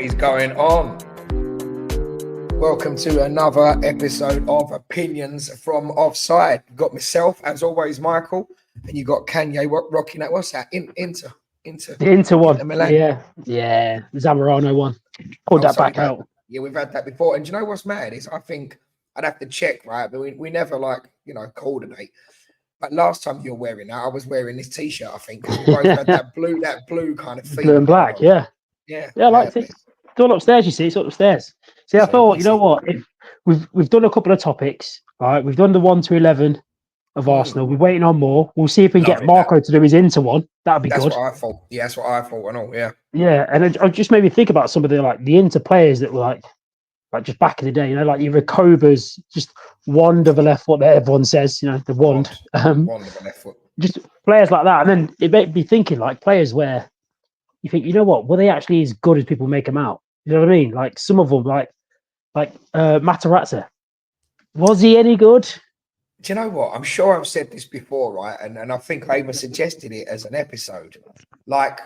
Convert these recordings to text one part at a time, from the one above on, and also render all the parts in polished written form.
What is going on? Welcome to another episode of Opinions from Offside. You've got myself, as always, Michael, and you got Kanye rocking that. What's that? Inter one. Milan. Yeah. Zamorano one. Pulled that back out. We've had that before. And do you know what's mad is I think I'd have to check, right? But we never coordinate. But last time you were wearing that, I was wearing this t-shirt, I think, because we both had that blue kind of theme. Blue and black, yeah. Yeah, I like it. It's all upstairs, you see. It's all upstairs. See, I thought, you know what? If we've done a couple of topics, right? We've done the 1 to 11 of Arsenal. We're waiting on more. We'll see if we can get Marco to do his Inter one. That'd be good. That's what I thought. Yeah, that's what I thought. I know, yeah. Yeah, and it just made me think about some of the Inter players that were like just back in the day, you know, like your Recoba's, just wand of the left foot that everyone says, you know, the wand. Wand of the left foot. Just players like that. And then it made me thinking, like, players where you think, you know what, were they actually as good as people make them out? You know what I mean? Like some of them, like Matarazzo. Was he any good? Do you know what? I'm sure I've said this before, right? And I think I even suggested it as an episode. Like,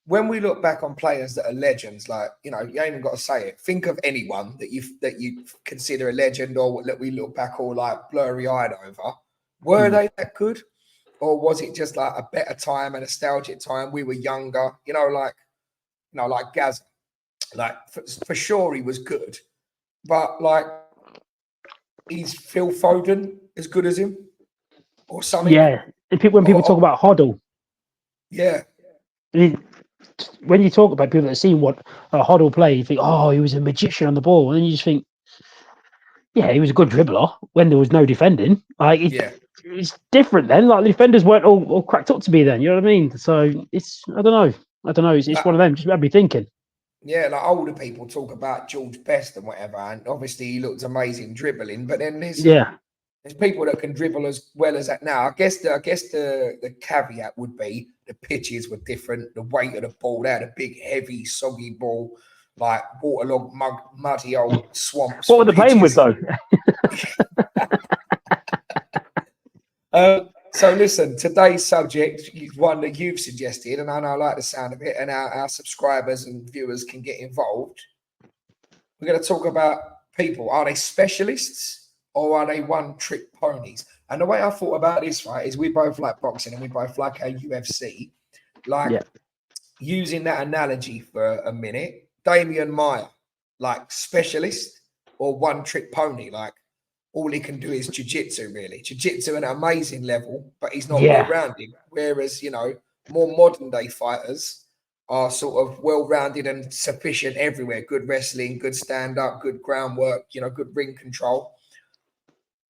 when we look back on players that are legends, like, you know, you ain't even got to say it. Think of anyone that you consider a legend, or that we look back all like blurry-eyed over. Were they that good? Or was it just like a better time, a nostalgic time? We were younger, like Gaz. Like, for sure he was good. But, like, is Phil Foden as good as him? Or something? Yeah. And when people talk about Hoddle. Yeah. When you talk about people that have seen what a Hoddle play, you think, oh, he was a magician on the ball. And then you just think, yeah, he was a good dribbler when there was no defending. Like, it's different then. Like, the defenders weren't all cracked up to be then. You know what I mean? So it's, I don't know. It's one of them. Just made me thinking. Yeah, like older people talk about George Best and whatever, and obviously he looked amazing dribbling. But then there's people that can dribble as well as that now. I guess the caveat would be the pitches were different. The weight of the ball, they had a big, heavy, soggy ball, like waterlogged, muddy old swamps. What were they playing with though? So listen, today's subject is one that you've suggested, and I know I like the sound of it, and our subscribers and viewers can get involved. We're going to talk about people. Are they specialists or are they one-trick ponies? And the way I thought about this, right, is we both like boxing and we both like our UFC. Using that analogy for a minute, Damian Maya, like specialist or one-trick pony, like all he can do is jiu-jitsu, really. Jiu-jitsu at an amazing level, but he's not well-rounded. Whereas, you know, more modern-day fighters are sort of well-rounded and sufficient everywhere. Good wrestling, good stand-up, good groundwork, you know, good ring control.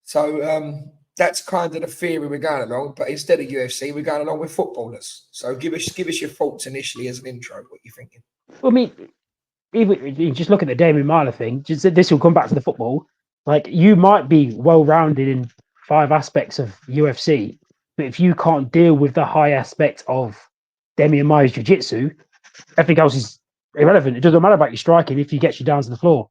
So that's kind of the theory we're going along. But instead of UFC, we're going along with footballers. So give us your thoughts initially as an intro. What you're thinking? Well, I mean, even just look at the Damian Maya thing. This will come back to the football. Like, you might be well-rounded in 5 aspects of UFC, but if you can't deal with the high aspect of Damian Maya's jiu-jitsu, everything else is irrelevant. It doesn't matter about your striking if he gets you down to the floor.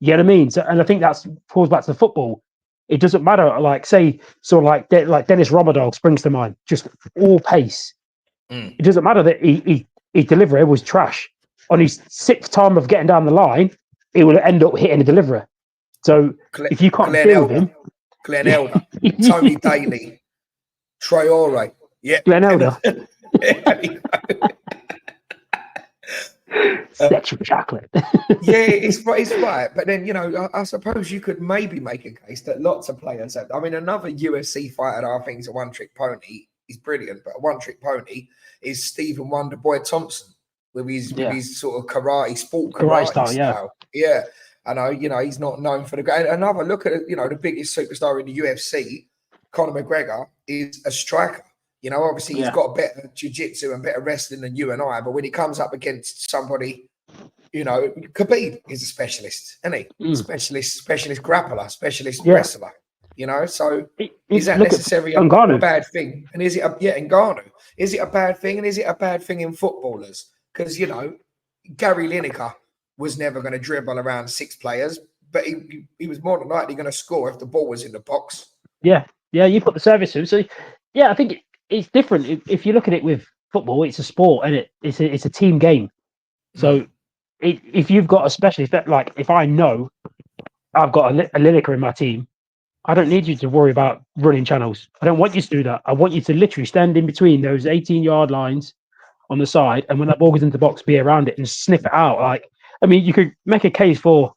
You know what I mean? So, and I think that's falls back to the football. It doesn't matter, like, say, sort of like Dennis Romadog springs to mind, just all pace. It doesn't matter that his delivery was trash. On his 6th time of getting down the line, he will end up hitting a deliverer. So if you can't deal with him, Glenn Elder, Tony Daly, Traore, Glenn Elder, sexual chocolate. it's right. But then, you know, I suppose you could maybe make a case that lots of players have. I mean, another UFC fighter that I think is a one-trick pony. He's brilliant, but a one-trick pony is Stephen Wonderboy Thompson with his sort of karate style. Yeah. I know, you know, he's not known for the... Another look at, you know, the biggest superstar in the UFC, Conor McGregor, is a striker. You know, obviously he's got better jiu-jitsu and better wrestling than you and I, but when he comes up against somebody, you know, Khabib is a specialist, isn't he? Specialist grappler, specialist wrestler. You know, so is that necessarily a bad thing? And is it Ngannou? Is it a bad thing? And is it a bad thing in footballers? Because, you know, Gary Lineker was never going to dribble around 6 players, but he was more than likely going to score if the ball was in the box. Yeah, you've got the service. So, yeah, I think it's different. If you look at it with football, it's a sport and it's a team game. So if you've got a specialist, that like if I know I've got a Lineker in my team, I don't need you to worry about running channels. I don't want you to do that. I want you to literally stand in between those 18-yard lines on the side, and when that ball goes into the box, be around it and sniff it out. Like, I mean, you could make a case for.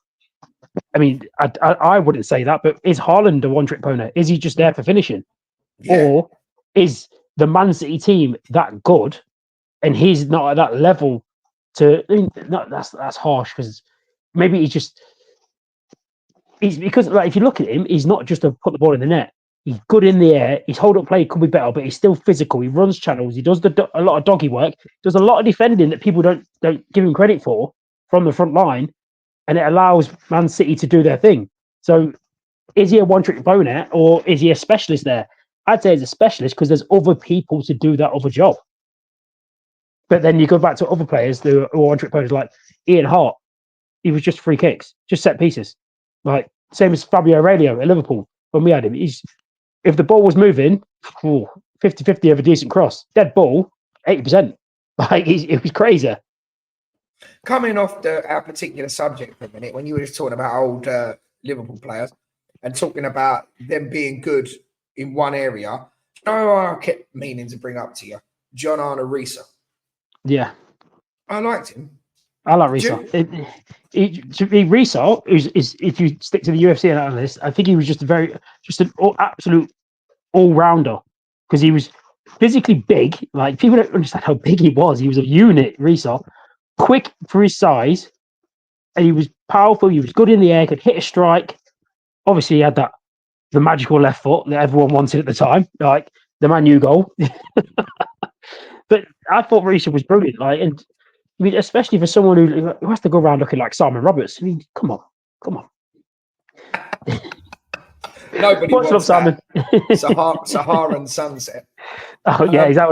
I mean, I wouldn't say that, but is Haaland a one-trick pony? Is he just there for finishing, Yeah, or is the Man City team that good, and he's not at that level to? I mean, no, that's harsh because maybe he's because like if you look at him, he's not just to put the ball in the net. He's good in the air. His hold up play could be better, but he's still physical. He runs channels. He does a lot of doggy work. Does a lot of defending that people don't give him credit for from the front line, and it allows Man City to do their thing. So, is he a one trick pony or is he a specialist there? I'd say he's a specialist because there's other people to do that other job. But then you go back to other players who are one trick ponies like Ian Hart. He was just free kicks, just set pieces. Like same as Fabio Aurelio at Liverpool when we had him. If the ball was moving, 50-50 of a decent cross. Dead ball, 80%. Like it was crazy. Coming off our particular subject for a minute, when you were just talking about old Liverpool players and talking about them being good in one area, you know I kept meaning to bring up to you? John Arne Riise. Yeah. I liked him. I like Riise. Riise, is if you stick to the UFC analyst, I think he was just an absolute all-rounder because he was physically big. Like people don't understand how big he was. He was a unit, Riise, quick for his size, and he was powerful. He was good in the air, could hit a strike. Obviously, he had the magical left foot that everyone wanted at the time, like the Man U goal. But I thought Riise was brilliant. Like, and I mean, especially for someone who has to go around looking like Simon Roberts. I mean, come on. Nobody What's up, wants Simon? that. Saharan sunset. Oh yeah, is that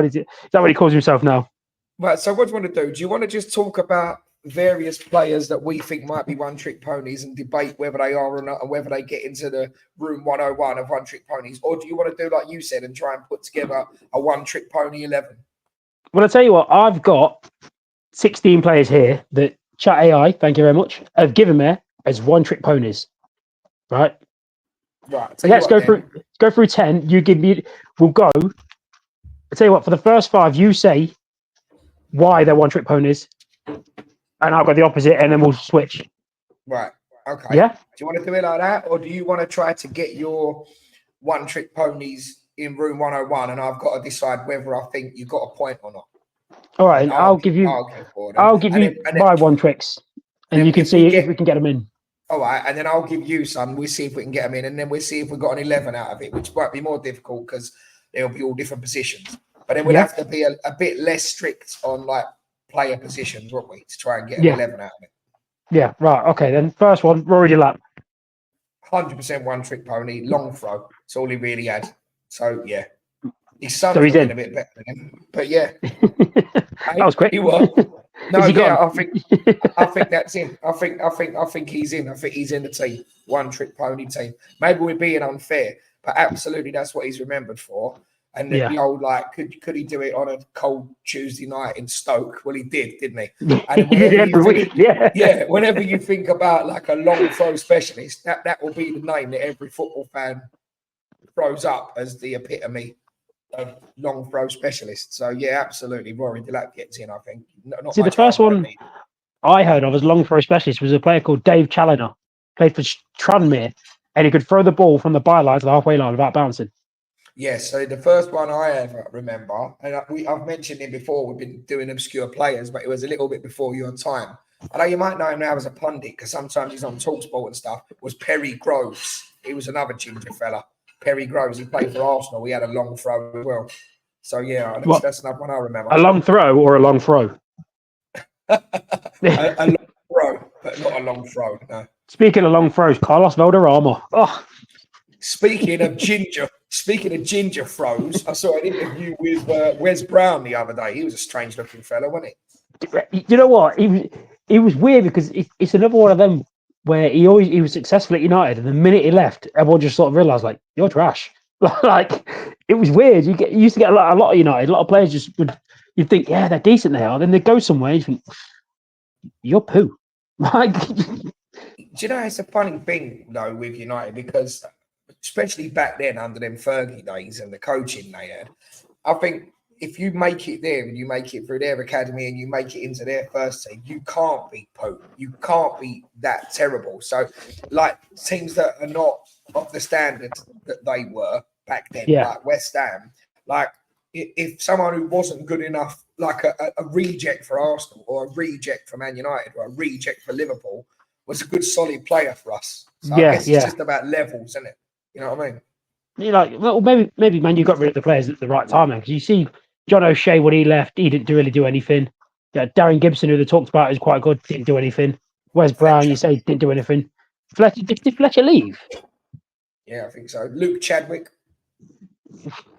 what he calls himself now? Right. So what do you want to do? Do you want to just talk about various players that we think might be one-trick ponies and debate whether they are or not, and whether they get into the room 101 of one-trick ponies, or do you want to do like you said and try and put together a one-trick pony 11? Well, I'll tell you what. I've got 16 players here that Chat AI, thank you very much, have given me as one-trick ponies. Right. Right. Let's go through 10. You give me. We'll go. I'll tell you what. For the first 5, you say why they're one-trick ponies, and I'll go the opposite, and then we'll switch. Right. Okay. Yeah. Do you want to do it like that, or do you want to try to get your one-trick ponies in room 101, and I've got to decide whether I think you got a point or not? All right. I'll give you my one tricks, and you can see if we can get them in. All right, and then I'll give you some. We'll see if we can get them in, and then we'll see if we've got an 11 out of it, which might be more difficult because they'll be all different positions. But then we'll have to be a bit less strict on like player positions, won't we, to try and get an 11 out of it? Yeah, right. Okay, then first one, Rory Delap. 100% one-trick pony, long throw. That's all he really had. So, yeah. His son's looking a bit better than him. But, yeah. That was quick. He was. No, yeah, I think that's him. I think he's in. I think he's in the team. One-trick pony team. Maybe we're being unfair, but absolutely that's what he's remembered for. And the old, like, could he do it on a cold Tuesday night in Stoke? Well, he did, didn't he? And whenever you think about like a long throw specialist, that will be the name that every football fan throws up as the epitome of long throw specialist. So yeah, absolutely, Rory Delap gets in. I think. Not See, the first one I heard of as long throw specialist was a player called Dave Challoner, played for Tranmere, and he could throw the ball from the byline to the halfway line without bouncing. Yes, so the first one I ever remember, and I've mentioned him before, we've been doing obscure players, but it was a little bit before your time. I know you might know him now as a pundit because sometimes he's on TalkSport and stuff, was Perry Groves. He was another ginger fella. Perry Groves, he played for Arsenal. We had a long throw as well. So, yeah, that's another one I remember. A long throw or a long throw? a long throw, but not a long throw, no. Speaking of long throws, Carlos Valderrama. Oh. Speaking of ginger throws, I saw an interview with Wes Brown the other day. He was a strange looking fella, wasn't he? You know what? He was weird because it's another one of them where he was successful at United, and the minute he left, everyone just sort of realised like you're trash. Like it was weird. You used to get a lot of United. A lot of players you'd think, yeah, they're decent now. Then they go somewhere, and you think you're poo. Like, Do you know it's a funny thing though with United because especially back then under them Fergie days and the coaching they had, I think if you make it there and you make it through their academy and you make it into their first team, you can't beat Pope. You can't be that terrible. So, like teams that are not of the standard that they were back then, yeah, like West Ham, like if someone who wasn't good enough, like a reject for Arsenal or a reject for Man United or a reject for Liverpool, was a good solid player for us. So I yeah, guess it's yeah. just about levels, isn't it? You know what I mean? You're like, well, maybe, man, you got rid of the players at the right time, man. Because you see, John O'Shea when he left, he didn't really do anything. Yeah, Darren Gibson, who they talked about, is quite good, didn't do anything. Wes Brown, you Fletcher. say didn't do anything. Fletcher, did Fletcher leave? Yeah, I think so. Luke Chadwick.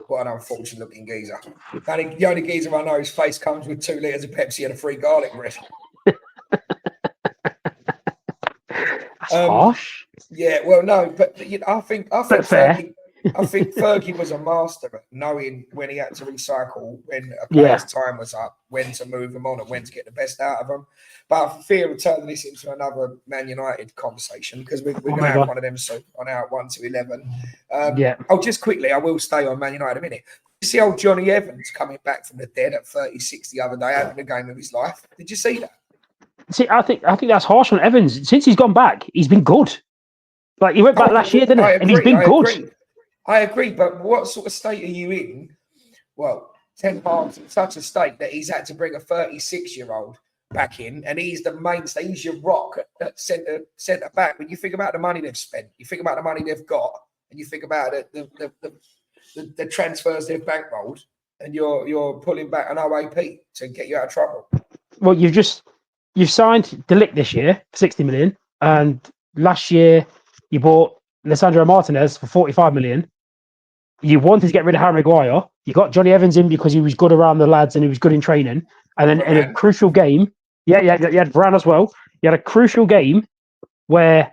What an unfortunate looking geezer. The only geezer I know, his face comes with 2 litres of Pepsi and a free garlic bread. That's harsh, Yeah, well, no, but you know, I think but fair. Fergie was a master at knowing when he had to recycle, when a Yeah. player's time was up, when to move them on, and when to get the best out of them. But I fear of turning this into another Man United conversation because we're Oh going to my have god. one of them soon on our 1 to 11. Yeah. Oh, just quickly, I will stay on Man United a minute. You see old Johnny Evans coming back from the dead at 36 the other day, having the game of his life. Did you see that? See, I think that's harsh on Evans. Since he's gone back, he's been good. Like he went back last year, didn't I he? And he's agree. been good. I agree. But what sort of state are you in? Well, Ten Hag's in such a state that he's had to bring a 36-year-old back in, and he's the mainstay. He's your rock at centre back. When you think about the money they've spent, you think about the money they've got, and you think about the transfers they've bankrolled, and you're pulling back an OAP to get you out of trouble. Well, you've signed Delict this year for 60 million, and last year you bought Lissandro Martinez for 45 million. You wanted to get rid of Harry Maguire. You got Johnny Evans in because he was good around the lads and he was good in training. And then in a Varane. crucial game, you had Varane as well. You had a crucial game where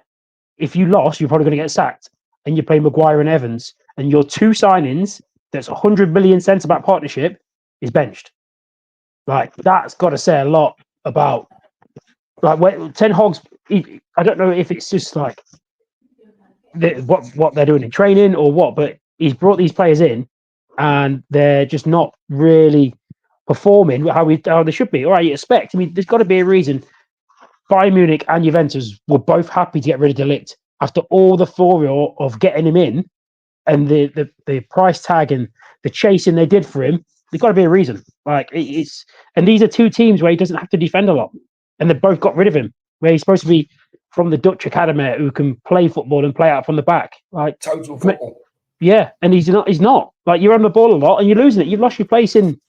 if you lost, you're probably going to get sacked. And you play Maguire and Evans, and your 2 signings, that's 100 million centre back partnership, is benched. Like that's got to say a lot about like Ten Hag's. I don't know if it's just like what they're doing in training or what, but he's brought these players in, and they're just not really performing how they should be. All right, you expect. I mean, there's got to be a reason. Bayern Munich and Juventus were both happy to get rid of De Ligt after all the furore of getting him in and the price tag and the chasing they did for him. There's got to be a reason. Like it's and these are 2 teams where he doesn't have to defend a lot, and they both got rid of him. Where he's supposed to be from the Dutch academy who can play football and play out from the back. Like Total football. yeah, and he's not. He's not. Like you're on the ball a lot and you're losing it. You've lost your place in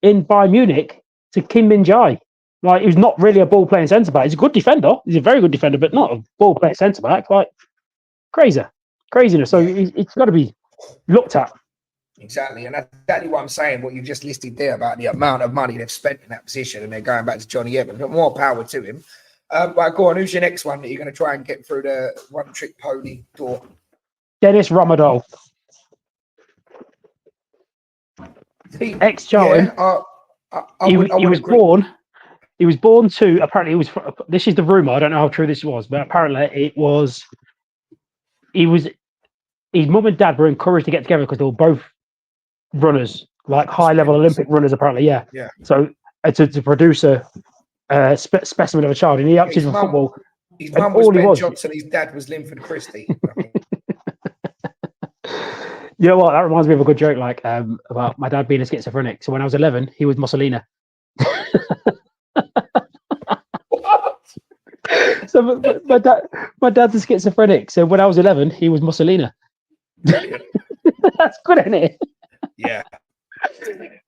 Bayern Munich to Kim Min Jae. Like he was not really a ball playing centre back. He's a good defender. He's a very good defender, but not a ball playing centre back. Like craziness. So it's got to be looked at. Exactly, and that's exactly what I'm saying. What you've just listed there about the amount of money they've spent in that position, and they're going back to Johnny Evans. But more power to him. Right, go on. Who's your next one that you're going to try and get through the one-trick pony door? Dennis Romadol, ex-Charlton. Yeah, He was agree. born. He was born to apparently it was. This is the rumor. I don't know how true this was, but apparently it was. He was. His mum and dad were encouraged to get together because they were both runners, like high-level Olympic runners. Apparently, yeah. Yeah. So to produce a specimen of a child, and he opted for football. His mum was Ben Johnson. His dad was Linford Christie. You know what? That reminds me of a good joke, like about my dad being a schizophrenic. So when I was 11, he was Mussolini. So my dad's a schizophrenic. So when I was 11, he was Mussolini. That's good, isn't it? Yeah.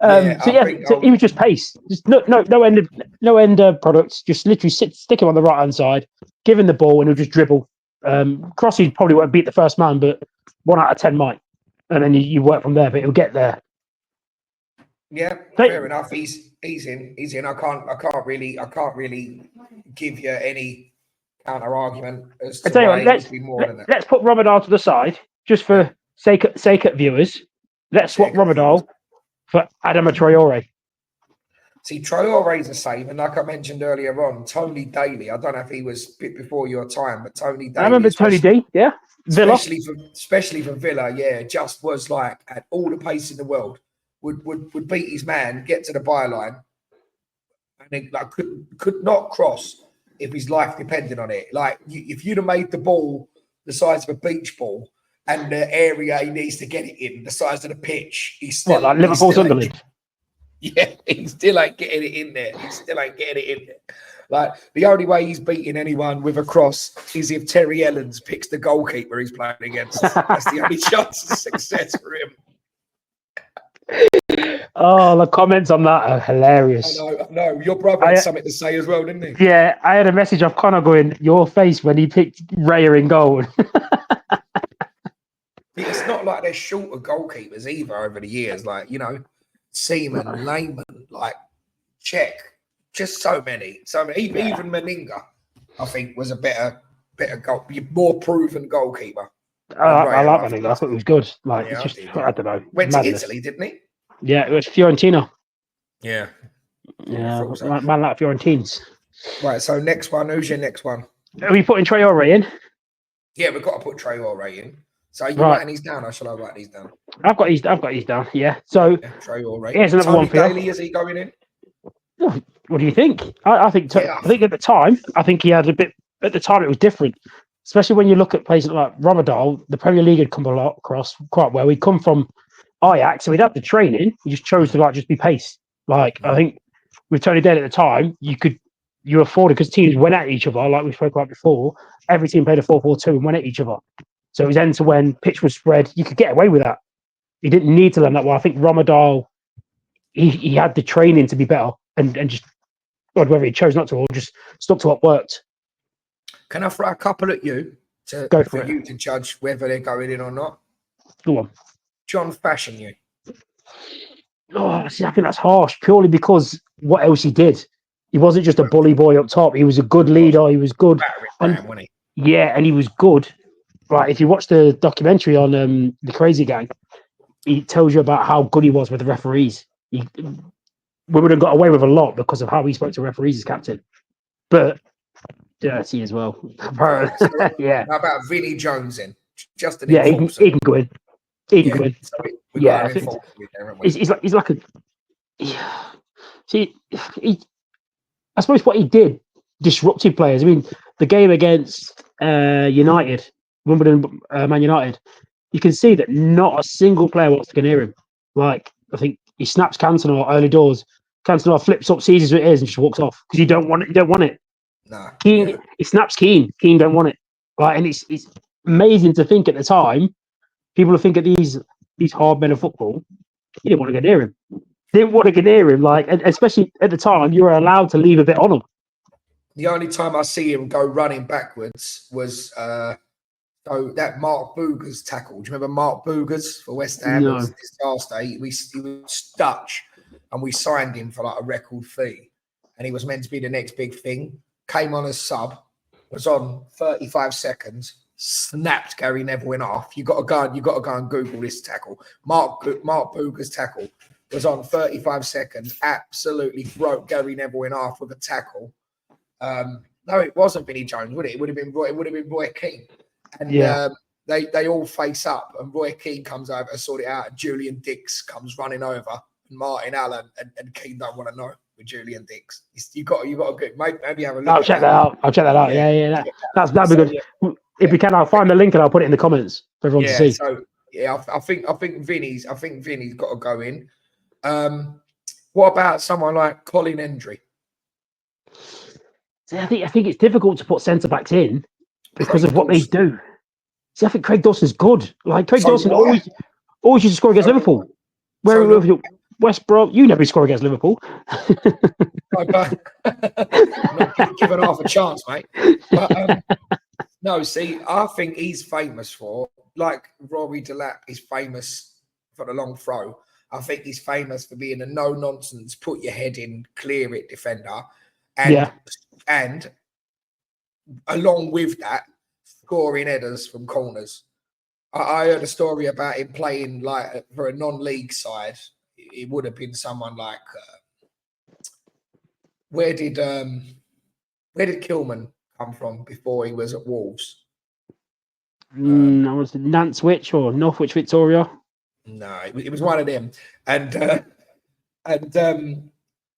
So he was just pace, just no end of products. Just literally stick him on the right hand side, give him the ball, and he'll just dribble. Crossy probably won't beat the first man, but 1 out of 10 might, and then you work from there. But he'll get there. Yeah, fair enough. He's in. I can't really give you any counter argument as to why he would be more than that. Let's put Ramadan to the side, just for sake of viewers. Let's swap Ramadan for Adama Traore. See, Traore's a save, and like I mentioned earlier on, Tony Daly. I don't know if he was a bit before your time, but Tony I Daly, remember Tony D. Yeah, Villa. especially for Villa, yeah, just was like at all the pace in the world. Would beat his man, get to the byline, and then like could not cross if his life depended on it. Like if you'd have made the ball the size of a beach ball and the area he needs to get it in, the size of the pitch, he's still like Liverpool Sunderland. Yeah, he still ain't getting it in there. He still ain't getting it in there. Like the only way he's beating anyone with a cross is if Terry Ellens picks the goalkeeper he's playing against. That's the only chance of success for him. Oh, the comments on that are hilarious. I know. Your brother had something to say as well, didn't he? Yeah, I had a message of Connor going, "Your face when he picked Raya in goal." It's not like they're shorter goalkeepers either over the years. Like, you know, Seaman, Lehman, like Czech, just so many. Even Meninga, I think, was a better more proven goalkeeper. I like Meninga. I thought it was good. Like, yeah, it's just, I don't know. Went to Italy, didn't he? Yeah, it was Fiorentina. Yeah. Yeah, man like Fiorentines. Right, so next one. Who's your next one? Are we putting Traore in? Yeah, we've got to put Traore in. So are you writing these down, or shall I write these down? I've got these down. Yeah. So Traore. Here's another Tony one for you. Daly, is he going in? What do you think? I think at the time, I think he had a bit. At the time, it was different, especially when you look at places like Ramadan. The Premier League had come across quite well. He'd come from Ajax, so he'd had the training. He just chose to just be pace. Like I think with Tony Daly at the time, you afforded because teams went at each other, like we spoke about before. Every team played a 4-4-2 and went at each other. So it was end to end, pitch was spread. You could get away with that. He didn't need to learn that well. I think Ramadan, he had the training to be better and just, whether he chose not to or just stuck to what worked. Can I throw a couple at you for you to judge whether they're going in or not? Go on. John Fashanu. Oh, see, I think that's harsh purely because what else he did. He wasn't just a bully boy up top. He was a good leader. He was good. Wasn't he? Yeah, and he was good. Right, if you watch the documentary on the Crazy Gang, he tells you about how good he was with the referees. We would have got away with a lot because of how he spoke to referees as captain. But dirty as well. Yeah. How about Vinnie Jones in? Just an he can go in. He can go in. So yeah, he's like a. Yeah. See, I suppose what he did disrupted players. I mean, the game against United, Wimbledon, Man United, you can see that not a single player wants to get near him. Like, I think he snaps Cantona early doors. Cantona flips up, sees who it is, and just walks off because you don't want it. You don't want it. Nah. Keane, he snaps Keane. Keane don't want it. Right, and it's amazing to think at the time. People who think of these hard men of football, you didn't want to get near him. Didn't want to get near him. Like, especially at the time, you were allowed to leave a bit on him. The only time I see him go running backwards was that Mark Boogers tackle. Do you remember Mark Boogers for West Ham? No. It was a disaster. He was Dutch, and we signed him for like a record fee. And he was meant to be the next big thing. Came on as sub, was on 35 seconds, snapped Gary Neville in half. You got to go and Google this tackle. Mark Boogers tackle was on 35 seconds, absolutely broke Gary Neville in half with a tackle. No, it wasn't Vinnie Jones, would it? It would have been Roy Keane. And they all face up, and Roy Keane comes over to sort it out. Julian Dix comes running over, and Martin Allen and Keane don't want to know with Julian Dix. You got to get maybe have a look. I'll check that out. Yeah. That'd be good. Yeah. If we can, I'll find the link and I'll put it in the comments for everyone to see. So I think Vinny's got to go in. What about someone like Colin Hendry? See, I think it's difficult to put centre backs in because of what they do. See, I think Craig Dawson's good. Like Craig Dawson always used to score against Liverpool. West Brom, you never score against Liverpool. I'm not giving half a chance, mate. But no, see, I think he's famous for, like Rory Delap is famous for the long throw. I think he's famous for being a no-nonsense, put your head in, clear it defender. And along with that, scoring headers from corners. I heard a story about him playing like for a non-league side. It would have been someone like where did Kilman come from before he was at Wolves? I was Nantwich or Northwich Victoria. No, it was one of them, and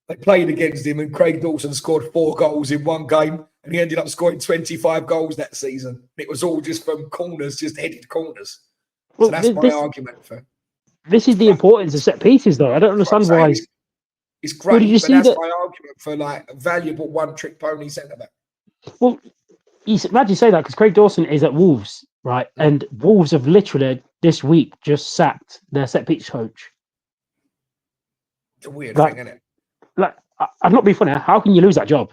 they played against him, and Craig Dawson scored 4 goals in one game, and he ended up scoring 25 goals that season. It was all just from corners, just headed corners. Well, so that's my argument for. This is the importance of set pieces, though. I don't understand why. It's great, did you see that's that? my argument for like a valuable one-trick pony centre back. Well, glad you say that because Craig Dawson is at Wolves, right? And Wolves have literally this week just sacked their set piece coach. It's a weird thing, isn't it? Like, I'm not being funny. How can you lose that job?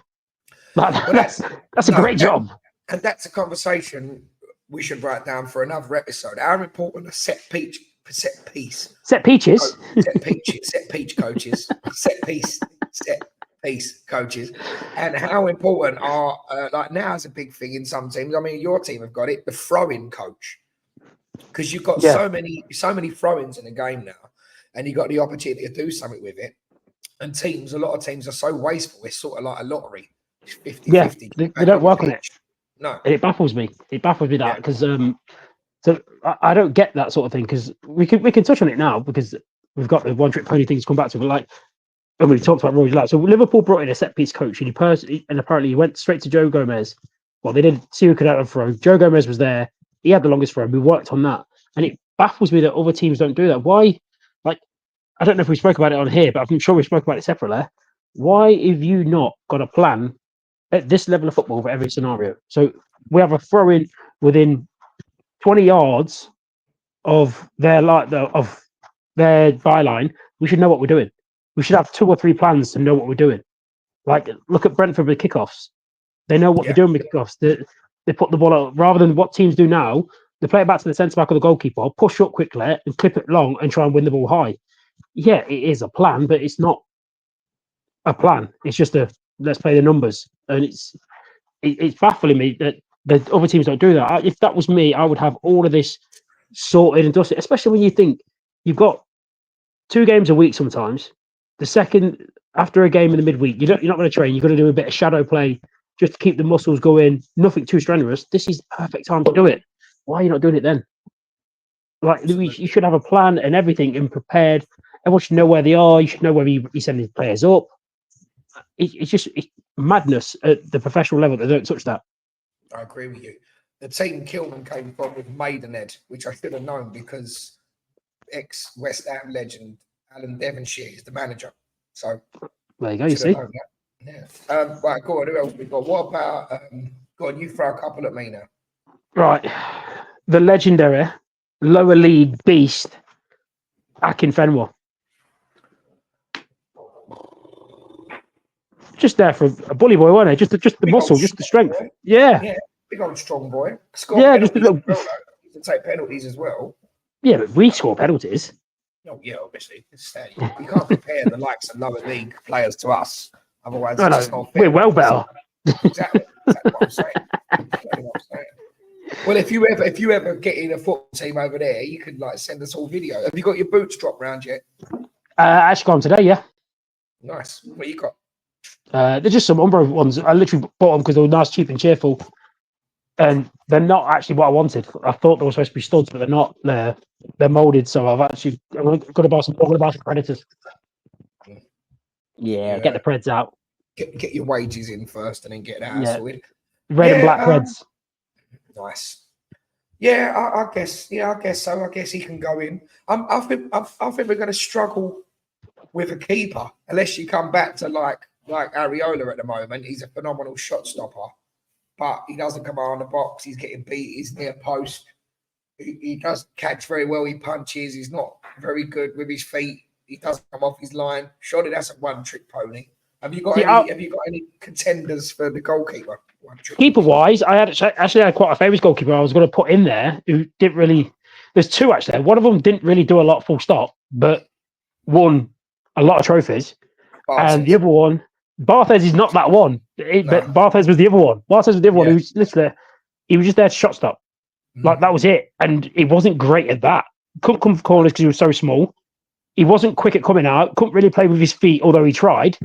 Like, that's a great job. And that's a conversation we should write down for another episode. How important are set peach coaches, set piece coaches, and how important are like now is a big thing in some teams. I mean, your team have got it, the throw-in coach, because you've got so many throw-ins in the game now, and you've got the opportunity to do something with it. And a lot of teams are so wasteful. It's sort of like a lottery. 50-50. They don't work on it. No, and it baffles me. That because so I don't get that sort of thing because we can touch on it now because we've got the one trick pony things to come back to. But like when we talked about Roy Gillard, so Liverpool brought in a set piece coach and apparently he went straight to Joe Gomez. Well, they did see who could out of throw. Joe Gomez was there. He had the longest throw. We worked on that, and it baffles me that other teams don't do that. Why? Like I don't know if we spoke about it on here, but I'm sure we spoke about it separately. Why have you not got a plan at this level of football for every scenario? So we have a throw in within 20 yards of their byline. We should know what we're doing. We should have 2 or 3 plans to know what we're doing. Like look at Brentford with kickoffs. They know what they're doing with kickoffs. They put the ball out rather than what teams do now. They play it back to the centre back or the goalkeeper, push up quickly and clip it long and try and win the ball high. Yeah, it is a plan, but it's not a plan. It's just let's play the numbers, and it's baffling me that the other teams don't do that. If that was me, I would have all of this sorted and dusted. Especially when you think you've got 2 games a week. Sometimes the second after a game in the midweek, you're not going to train. You're going to do a bit of shadow play just to keep the muscles going. Nothing too strenuous. This is the perfect time to do it. Why are you not doing it then? Like you should have a plan and everything and prepared. Everyone should know where they are. You should know whether you're sending players up. It's madness at the professional level. They don't touch that. I agree with you. The team Kilman came from with Maidenhead, which I should have known because ex-West Ham legend Alan Devonshire is the manager. So there you go. You see? Yeah. Right, go on. Who else we got? What about? Go on. You throw a couple at me now. Right. The legendary lower league beast, Akinfenwa. Just there for a bully boy, wasn't it? Just the muscle, just the strength. Boy. Yeah, big old strong boy. Just a little. You can take penalties as well. Yeah, but we score penalties. Oh yeah, obviously. You can't compare the likes of lower league players to us. Otherwise, it's just not fair. We're well better. Exactly what I'm saying. Well, if you ever get in a football team over there, you could like send us all video. Have you got your boots dropped round yet? Actually gone today, yeah. Nice. What you got? They're just some Umbro ones. I literally bought them because they were nice, cheap, and cheerful. And they're not actually what I wanted. I thought they were supposed to be studs, but they're not. They're molded. So I'm going to buy some Predators. Yeah, get the Preds out. Get your wages in first, and then get that sorted. Red and black Preds. Nice. Yeah, I guess. Yeah, I guess so. I guess he can go in. I think we're going to struggle with a keeper unless you come back to like Areola at the moment. He's a phenomenal shot stopper, but he doesn't come out on the box. He's getting beat. He's near post. He does catch very well. He punches. He's not very good with his feet. He doesn't come off his line. Surely that's a one-trick pony. Have you got any contenders for the goalkeeper? Keeper wise, I had quite a favourite goalkeeper I was going to put in there who didn't really. There's 2 actually. One of them didn't really do a lot, full stop, but won a lot of trophies. Barthez. And the other one, Barthez is not that one. But Barthez was the other one. Barthez was the other one who was literally, he was just there to shot stop. Like that was it. And he wasn't great at that. Couldn't come for corners because he was so small. He wasn't quick at coming out. Couldn't really play with his feet, although he tried.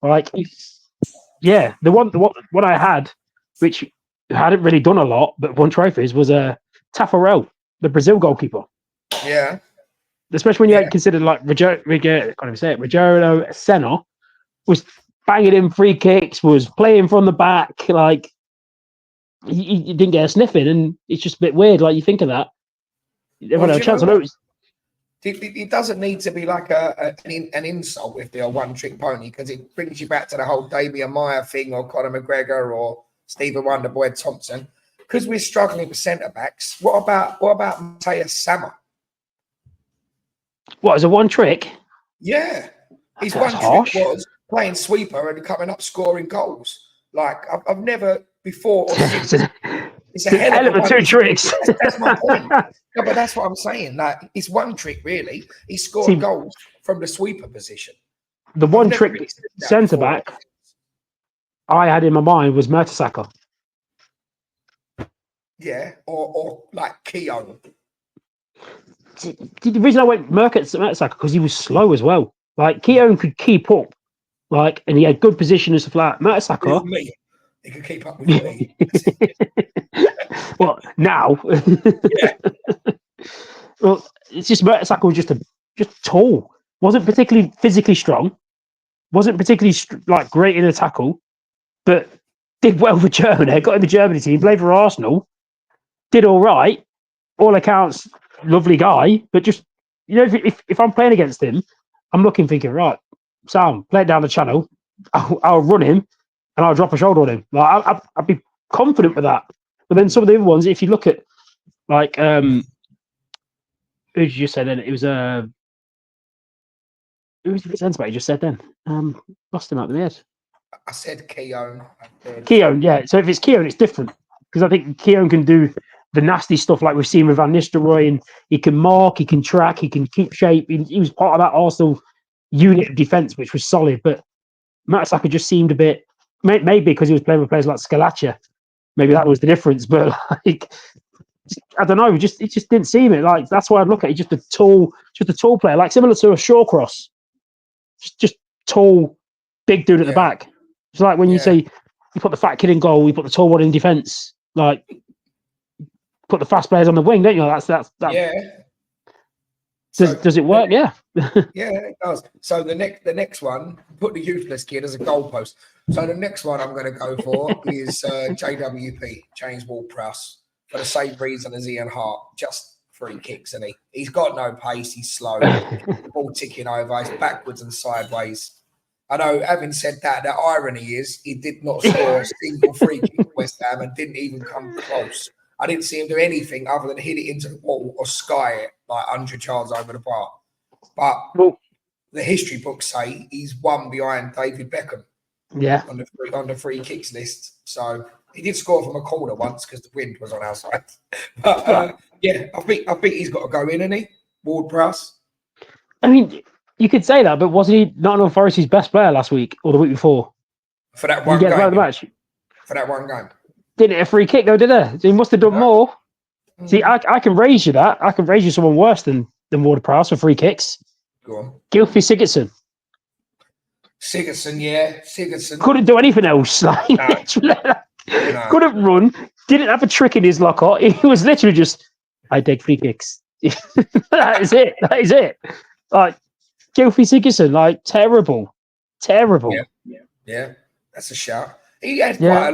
Like Yeah, the one I had, which hadn't really done a lot, but won trophies, was Tafarel, the Brazil goalkeeper. Yeah, Especially when you yeah. consider like Rogerio Senna was banging in free kicks, was playing from the back, like he didn't get a sniff in, and it's just a bit weird. Like you think of that, everyone Well, had do a you know chance. I know what? it was, It doesn't need to be like an insult if they're a one-trick pony, because it brings you back to the whole Damian Maya thing, or Conor McGregor, or Stephen Wonderboy Thompson. Because we're struggling with centre backs. What about Mateus Sammer? what, as a one trick? Yeah, I'd his say that's one trick harsh. was playing sweeper and coming up scoring goals. Like I've never before or it's, since. an, It's a it's an hell of hell a of a one. two tricks. That's my point. No, but that's what I'm saying. Like it's one trick really. He scored See, goals from the sweeper position. the I've one never really trick seen that centre before. back I had in my mind was Mertesacker. Yeah, or like Keown. The reason I went Mertesacker because he was slow as well. Like Keown could keep up, like, and he had good position and stuff like that. With Mertesacker. me, he could keep up with me. Well, now, Yeah, well, it's just Mertesacker was just tall. Wasn't particularly physically strong. Wasn't particularly like great in a tackle, but did well for Germany. Got in the Germany team, played for Arsenal, did all right. All accounts, lovely guy, but just if I'm playing against him, I'm looking thinking, right, Sam, play it down the channel. I'll run him and I'll drop a shoulder on him. Like I'd be confident with that. But then some of the other ones, if you look at like who did you say then? It was who was the centre back you just said then? Lost him out of my head. I said Keown. Keown, yeah. So if it's Keown, it's different because I think Keown can do the nasty stuff like we've seen with Van Nistelrooy, and he can mark, he can track, he can keep shape. He was part of that Arsenal unit of defence, which was solid. But Mertesacker just seemed a bit, maybe because he was playing with players like Scalaccia, maybe that was the difference. But like, I don't know, it just didn't seem it. Like that's why I'd look at it, just a tall player, like similar to a Shawcross, just tall, big dude at the Yeah, back. It's like when you yeah, say you put the fat kid in goal, you put the tall one in defence. Like put the fast players on the wing, don't you? That's yeah. does So it work? Yeah. yeah, it does. So the next one, put the useless kid as a goalpost. So the next one I'm going to go for is JWP, James Ward-Prowse, for the same reason as Ian Hart, just free kicks, and he's got no pace, he's slow, the ball ticking over, he's backwards and sideways. I know, having said that, the irony is he did not score a single free kick for West Ham and didn't even come close. I didn't see him do anything other than hit it into the wall or sky it like 100 yards over the bar. But Well, the history books say he's one behind David Beckham yeah. on the free kicks list. So he did score from a corner once because the wind was on our side. But yeah, I think he's got to go in, isn't he? Ward-Prowse. I mean, you could say that, but wasn't he Nottingham Forest's best player last week or the week before? For that Did he one get the man of the game. match? For that one game. Didn't hit a free kick though, did he? So he must have done more. See, I can raise you that. I can raise you someone worse than Ward-Prowse for free kicks. Go on. Gylfi Sigurdsson. Sigurdsson, yeah. Sigurdsson. Couldn't do anything else. Like, No. couldn't run. Didn't have a trick in his locker. He was literally just, I take free kicks. That is it. That is it. Like, Gylfi Sigurdsson, like, terrible. Terrible. Yeah. That's a shout. He had quite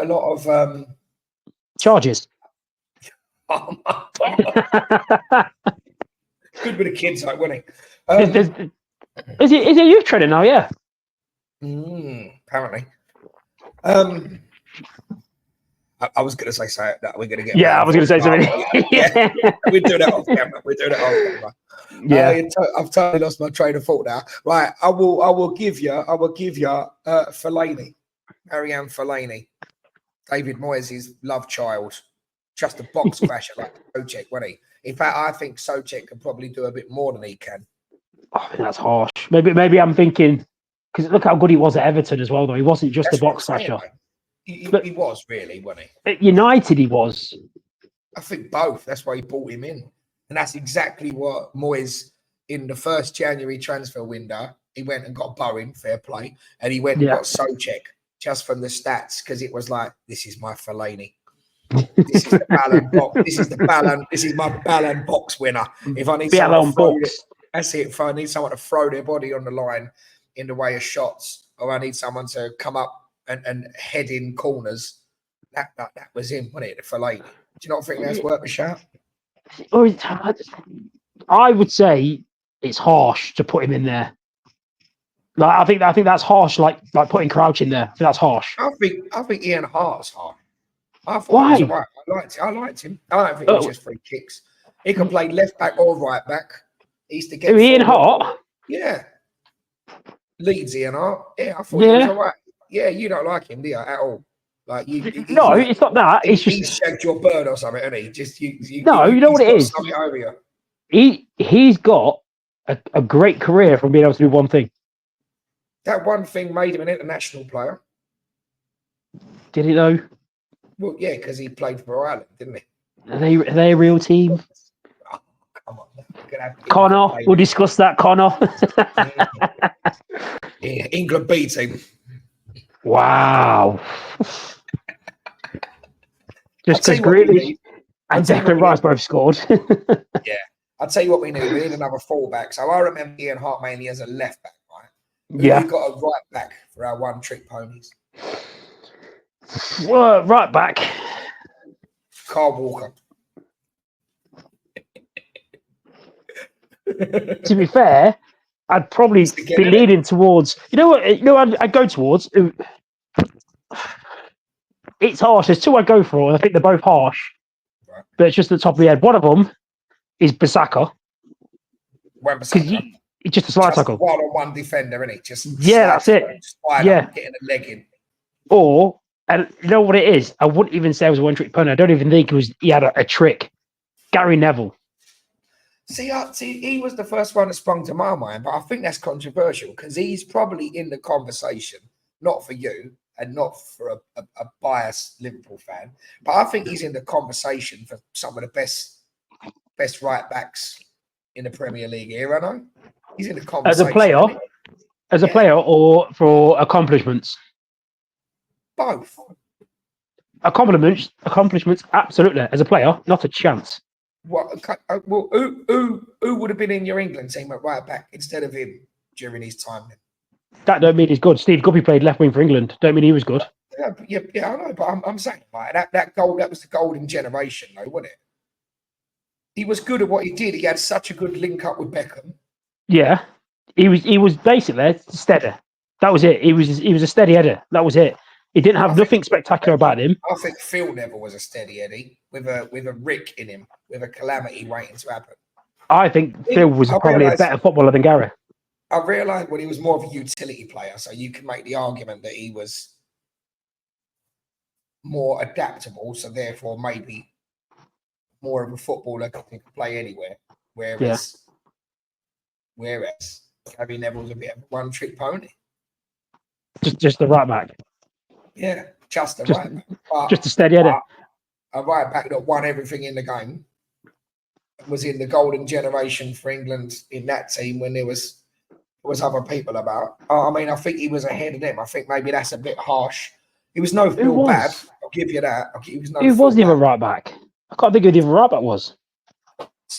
a lot of Charges. oh my good with the kids, like, wasn't he? Is it youth training now? Yeah. Apparently. I was going to say that we're going to get. Yeah, I was going to say something. Yeah, we're doing it off camera. We're doing it off camera. Yeah. I've totally lost my train of thought now. Right, I will give you Fellaini, Marianne Fellaini, David Moyes' love child, just a box crasher like Socek, wasn't he? In fact, I think Socek can probably do a bit more than he can. I think that's harsh. Maybe I'm thinking because look how good he was at Everton as well. Though he wasn't just That's a box crasher. He was really, wasn't he? At United, he was. I think both. That's why he brought him in, and that's exactly what Moyes in the first January transfer window, he went and got Bowen, fair play, and he went and Yeah. got Socek just from the stats because it was like, this is my Fellaini. This is the Ballon box. This is the Ballon. This is my Ballon box winner. If I need someone to throw it, that's it. If I need someone to throw their body on the line in the way of shots, or I need someone to come up and head in corners, that was him, wasn't it? Fellaini. Do you not think that's worth a shout? I would say it's harsh to put him in there. Like I think that's harsh. Like putting Crouch in there. I think that's harsh. I think Ian Hart's harsh. I thought Why? he was all right. I liked him. I don't think it was just free kicks. He can play left back or right back. He used to get Ian Hart. Yeah. Leeds Ian Hart. Yeah, I thought he was all right. Yeah, you don't like him, do you, at all? Like no, like, it's not that. It's just he's shagged your bird or something, hasn't he? Just you know what it is. Over you. He's got a great career from being able to do one thing. That one thing made him an international player. Did he though? Well, yeah, because he played for Ireland, didn't he? Are they a real team? Oh, come on. Connor, we'll discuss that, Connor. Yeah, England B team. Wow. Just because Grealish and Declan Rice both scored. Yeah. I'll tell you what we need. We need another fullback. So I remember Ian Hart mainly as a left back, right? Yeah. We've got a right back for our one-trick ponies. Well, right back. Carl Walker. To be fair, I'd probably be leaning towards. You know what? I'd go towards. It's harsh. There's two I'd go for, and I think they're both harsh. Right. But it's just at the top of the head. One of them is Bissaka. Wan-Bissaka. He's just a slide tackle. One-on-one defender, isn't he? Just that's it. Yeah, getting a leg in. Or, and you know what it is? I wouldn't even say it was a one-trick pony. I don't even think he had a trick. Gary Neville. See, he was the first one that sprung to my mind, but I think that's controversial because he's probably in the conversation, not for you and not for a biased Liverpool fan, but I think he's in the conversation for some of the best right backs in the Premier League here. I know he's in the conversation as a player, or for accomplishments. Both. Accomplishments, absolutely. As a player, not a chance. Well, who would have been in your England team at right back instead of him during his time? That don't mean he's good. Steve Guppy played left wing for England. Don't mean he was good. Yeah, I know, but I'm saying like that goal. That was the golden generation, though, wasn't it? He was good at what he did. He had such a good link up with Beckham. Yeah, he was basically steady. That was it. He was a steady header. That was it. He didn't have nothing spectacular about him. I think Phil Neville was a steady Eddie with a Rick in him, with a calamity waiting to happen. I think Phil was probably a better footballer than Gary. I realised when he was more of a utility player, so you can make the argument that he was more adaptable, so therefore maybe more of a footballer that can play anywhere. Whereas Gary Neville's a bit of a one-trick pony. Just the right back. Yeah, just a right back. Just a steady header. A right back that won everything in the game. Was in the golden generation for England in that team when there was other people about. I mean, I think he was ahead of them. I think maybe that's a bit harsh. He was no feel bad. I'll give you that. He wasn't even right back. I can't think who the other right back was.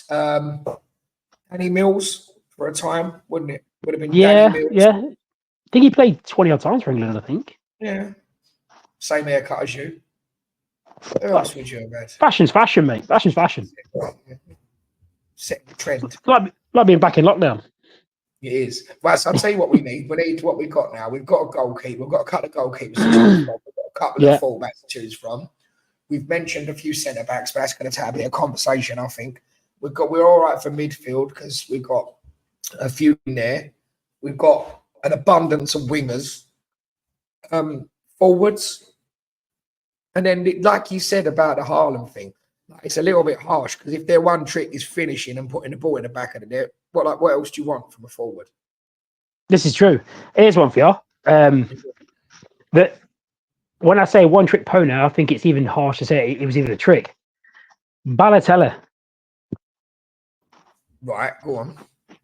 Danny Mills for a time, wouldn't it? Would have been Danny Mills. Yeah. I think he played 20 odd times for England, I think. Yeah. Same haircut as you. Who else would you have had? Fashion's fashion, mate. Fashion's fashion. Set the trend. Like being back in lockdown. It is. Right, so I'll tell you what we need. We need what we've got now. We've got a goalkeeper. We've got a couple of goalkeepers to choose from. We've got a couple of fullbacks to choose from. We've mentioned a few centre backs, but that's going to take a bit of conversation, I think. We're all right for midfield because we've got a few in there. We've got an abundance of wingers. Forwards. And then, like you said about the Haaland thing, it's a little bit harsh because if their one trick is finishing and putting the ball in the back of the net, what else do you want from a forward? This is true. Here's one for you. That when I say one trick pony, I think it's even harsh to say it was even a trick. Balotelli. Right, go on.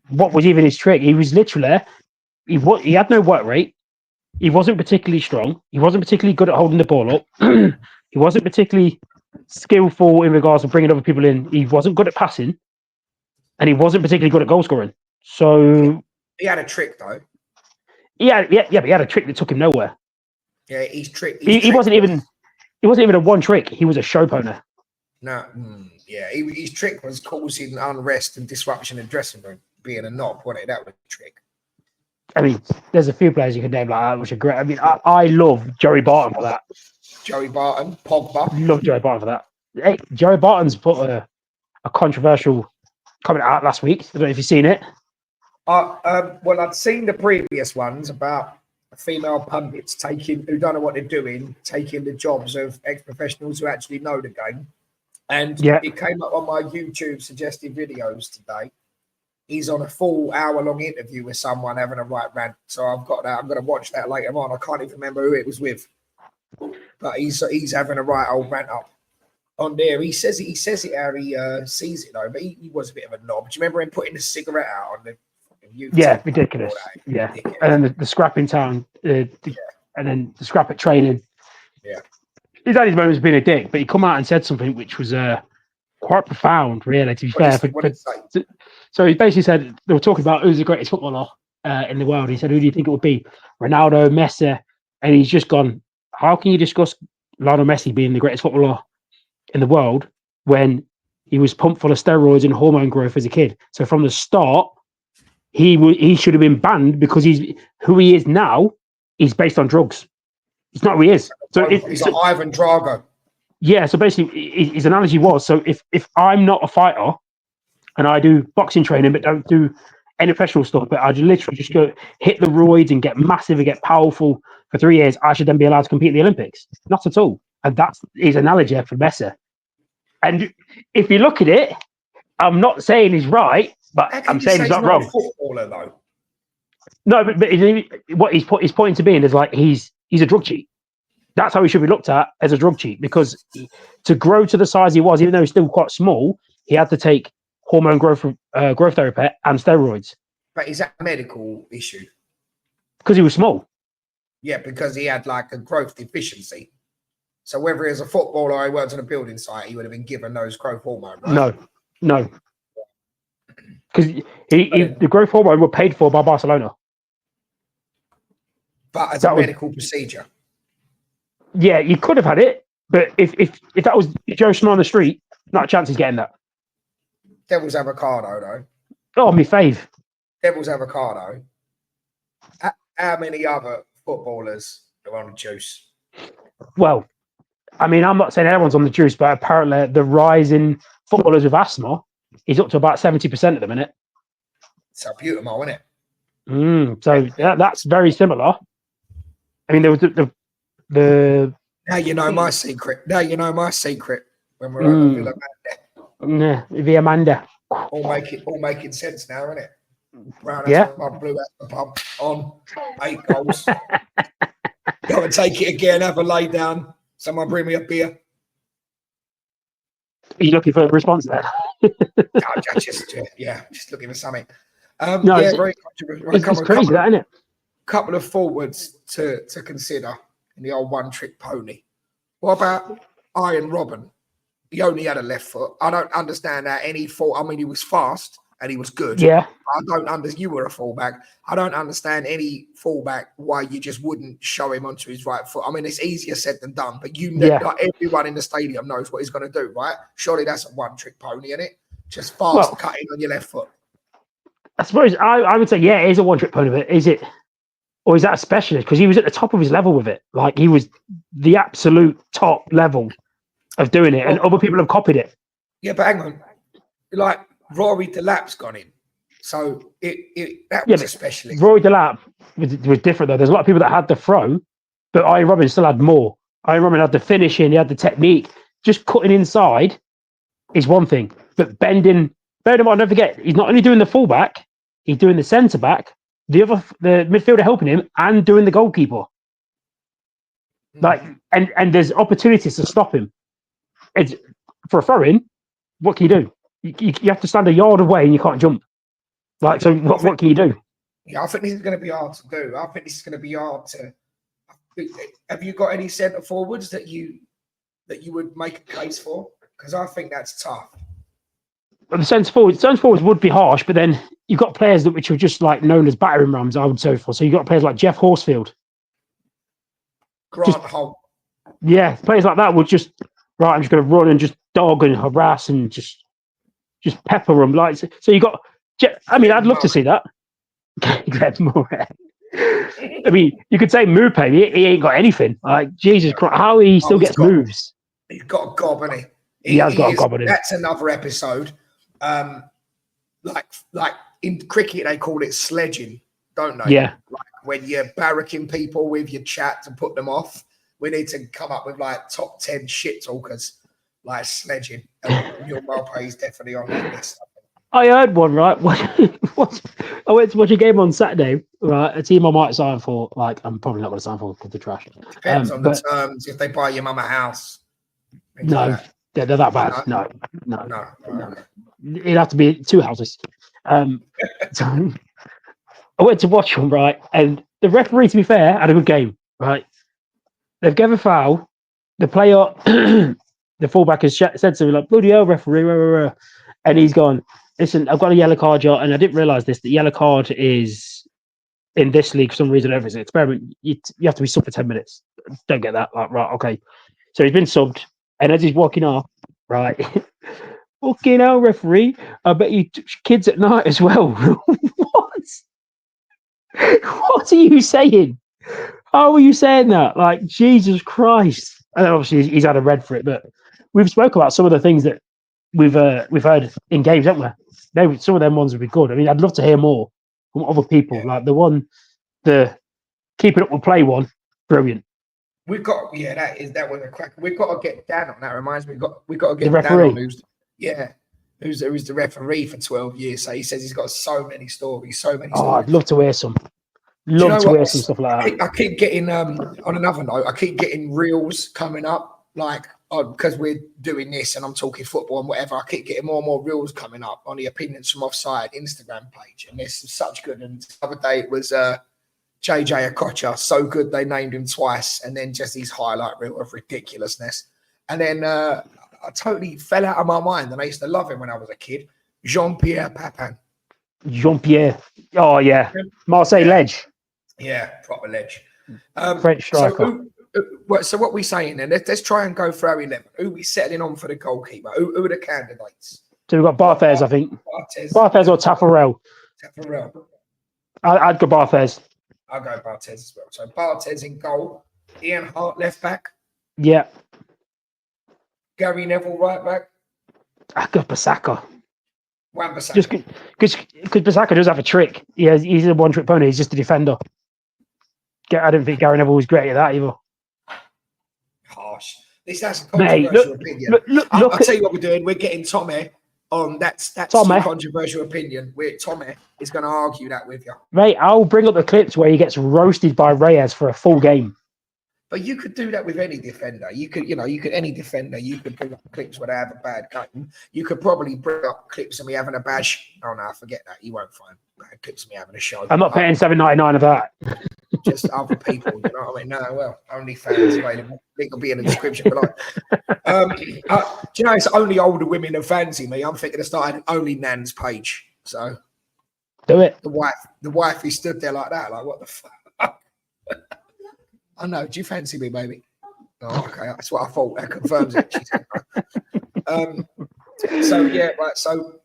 what was even his trick? He was literally he had no work rate. He wasn't particularly strong. He wasn't particularly good at holding the ball up. He wasn't particularly skillful in regards to bringing other people in. He wasn't good at passing, and he wasn't particularly good at goal scoring. So He had a trick though. but he had a trick that took him nowhere. Yeah, his trick. He wasn't even a one trick. He was a show pony. No, his trick was causing unrest and disruption in the dressing room, being a knob, wasn't it? That was the trick. I mean, there's a few players you can name like that, which are great. I mean, I love Joey Barton for that. Joey Barton, Pogba. Love Joey Barton for that. Hey, Joey Barton's put a controversial comment out last week. I don't know if you've seen it. Well, I'd seen the previous ones about female pundits who don't know what they're doing, taking the jobs of ex-professionals who actually know the game. And it came up on my YouTube suggested videos today. He's on a full hour-long interview with someone having a right rant. So I've got that. I'm going to watch that later on. I can't even remember who it was with. But he's having a right old rant up on there. He says it how he sees it, though. But he was a bit of a knob. Do you remember him putting the cigarette out on the YouTube? Yeah, ridiculous. Yeah. Ridiculous. And then the scrap in town. And then the scrap at training. Yeah. He's had his moments being a dick, but he come out and said something which was quite profound, really, to be fair. So he basically said, they were talking about who's the greatest footballer in the world. He said, who do you think it would be? Ronaldo, Messi. And he's just gone, how can you discuss Lionel Messi being the greatest footballer in the world when he was pumped full of steroids and hormone growth as a kid? So from the start, he should have been banned because who he is now is based on drugs. It's not who he is. So he's like Ivan Drago. Yeah, so basically his analogy was, so if I'm not a fighter and I do boxing training but don't do any professional stuff, but I literally just go hit the roids and get massive and get powerful for 3 years, I should then be allowed to compete in the Olympics. Not at all. And that's his analogy for Messi. And if you look at it, I'm not saying he's right, but I'm saying he's not wrong. A footballer, though. No, but what he's pointing to being is like he's a drug cheat. That's how he should be looked at, as a drug cheat, because to grow to the size he was, even though he's still quite small, he had to take hormone growth therapy and steroids. But is that a medical issue? Because he was small. Yeah, because he had like a growth deficiency. So whether he was a footballer or he worked on a building site, he would have been given those growth hormones, right? No. Because the growth hormone were paid for by Barcelona. But as a medical procedure. Yeah, you could have had it, but if that was Joe Schmo on the street, not a chance he's getting that. Devil's avocado, though. Oh, my fave. Devil's avocado. How many other footballers are on the juice? Well, I mean, I'm not saying everyone's on the juice, but apparently the rise in footballers with asthma is up to about 70% at the minute. It's a beautiful, isn't it? So that's very similar. I mean, there was the now you know my secret. When we're over Via Manda. All making sense now, isn't it? Brown my blue pump on 8 goals. Go and take it again, have a lay down. Someone bring me a beer. Are you looking for a response there? Just looking for something. Very it's crazy, that, isn't it? Couple of forwards to consider in the old one-trick pony. What about Iron Robin? He only had a left foot. I don't understand that any fault. I mean, he was fast and he was good. Yeah. You were a fullback. I don't understand any fullback why you just wouldn't show him onto his right foot. I mean, it's easier said than done, but like everyone in the stadium knows what he's going to do, right? Surely that's a one-trick pony, isn't it? Just fast cutting on your left foot. I suppose I would say, it is a one-trick pony, but is it, or is that a specialist? Because he was at the top of his level with it. Like, he was the absolute top level of doing it, and other people have copied it. Yeah, but hang on. Like, Rory Delap's gone in. So that was a specialist. Rory Delap was different, though. There's a lot of people that had the throw, but Iron Robin still had more. Iron Robin had the finishing, he had the technique. Just cutting inside is one thing, but bending, don't forget, he's not only doing the fullback, he's doing the centre back, the midfielder helping him, and doing the goalkeeper. Like, and there's opportunities to stop him. It's for a throw-in. What can you do? You have to stand a yard away and you can't jump. Like, so what can you do? Yeah, I think this is going to be hard to do. I think this is going to be hard to. Have you got any centre forwards that you would make a case for? Because I think that's tough. But the centre forwards would be harsh, but then you've got players which are just like known as battering rams, I would say for. So you've got players like Jeff Horsfield. Grant Holt. Yeah, players like that would just I'm just going to run and just dog and harass and just pepper them. Like, so you got. I mean, I'd love to see that. I mean, you could say Mupe. He ain't got anything. Like, Jesus Christ, how he still gets moves. He's got a gob, hasn't he? He has got a gob on him. That's another episode. Like in cricket, they call it sledging, don't they? Yeah. Like when you're barracking people with your chat to put them off. We need to come up with like top 10 shit talkers, like sledging. And your Mupe is definitely on that list. I heard one, right? I went to watch a game on Saturday, right? A team I might sign for. Like, I'm probably not going to sign for because they're trash. Depends on the terms. If they buy your mum a house. No, like they're that bad. No. It'd have to be 2 houses. So I went to watch them, right? And the referee, to be fair, had a good game, right? They've given a foul. The player, the fullback has said to me, like, bloody hell, referee. And he's gone, listen, I've got a yellow card, and I didn't realise this. The yellow card is in this league for some reason. It's an experiment. You have to be subbed for 10 minutes. Don't get that. Like, right, okay. So he's been subbed. And as he's walking off, right, fucking hell, referee, I bet you kids at night as well. What? What are you saying? How are you saying that? Like, Jesus Christ. And obviously he's had a red for it, but we've spoke about some of the things that we've heard in games, haven't we? Some of them ones would be good. I mean, I'd love to hear more from other people. Yeah. Like the keep it up with play one, brilliant. We've got that was a crack. We've got to get Dan on. That reminds me, we've got to get the referee. Dan on. Who's the referee for 12 years? So he says he's got so many stories. Oh, I'd love to hear some. Love to hear some stuff like that. I keep getting on another note. I keep getting reels coming up, like because we're doing this and I'm talking football and whatever. I keep getting more and more reels coming up on the Opinions from Offside Instagram page, and this is such good. And the other day it was JJ Okocha, so good they named him twice, and then just his highlight reel of ridiculousness. And then I totally fell out of my mind, and I used to love him when I was a kid. Jean-Pierre Papin. Jean-Pierre. Oh yeah, Marseille ledge. Yeah, proper ledge. French striker. So what we saying then? Let's try and go for our 11. Who are we settling on for the goalkeeper? Who are the candidates? So we've got Barthez, I think. Barthez or Taffarel. Taffarel. I'd go Barthez. I'll go Barthez as well. So Barthez in goal. Ian Hart left back. Yeah. Gary Neville right back. I go Bissaka. Wan-Bissaka. Just because Bissaka does have a trick. Yeah, he's a one-trick pony. He's just a defender. I don't think Gary Neville was great at that either. Harsh. That's a controversial opinion. I'll tell you what we're doing. We're getting Tommy on that's Tommy. A controversial opinion. Tommy is going to argue that with you. Mate, I'll bring up the clips where he gets roasted by Reyes for a full game. But you could do that with any defender. You could any defender. You could bring up clips where they have a bad game. You could probably bring up clips of me having a bad. Oh no, forget that. You won't find bad clips of me having a show. I'm not paying $7.99 of that. Just other people, you know what I mean? No, well, only fans available. It'll be in the description below. Do you know it's only older women that fancy me? I'm thinking of starting an Only Nans page. So do it. The wife who stood there like that, like what the fuck? I know. Do you fancy me, baby? Oh, okay. That's what I thought. That confirms it. So yeah, right. So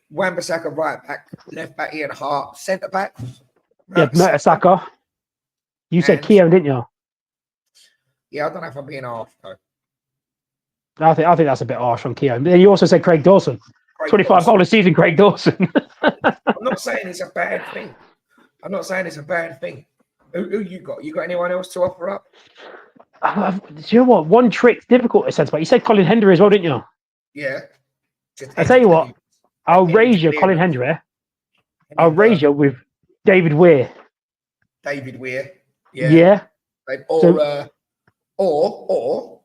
Wan-Bissaka right back, left back Ian Hart, centre back. Yeah, Mertesacker. You said Keown, didn't you? Yeah, I don't know if I'm being harsh though. I think that's a bit harsh from Keown. But then you also said Craig Dawson. 25 goal a season, Craig Dawson. I'm not saying it's a bad thing. Who you got? You got anyone else to offer up? Do you know what? One trick's difficult to sense, but you said Colin Hendry as well, didn't you? Yeah. I tell you what, I'll raise you Colin Hendry. I'll raise you with David Weir. David Weir. Yeah. Or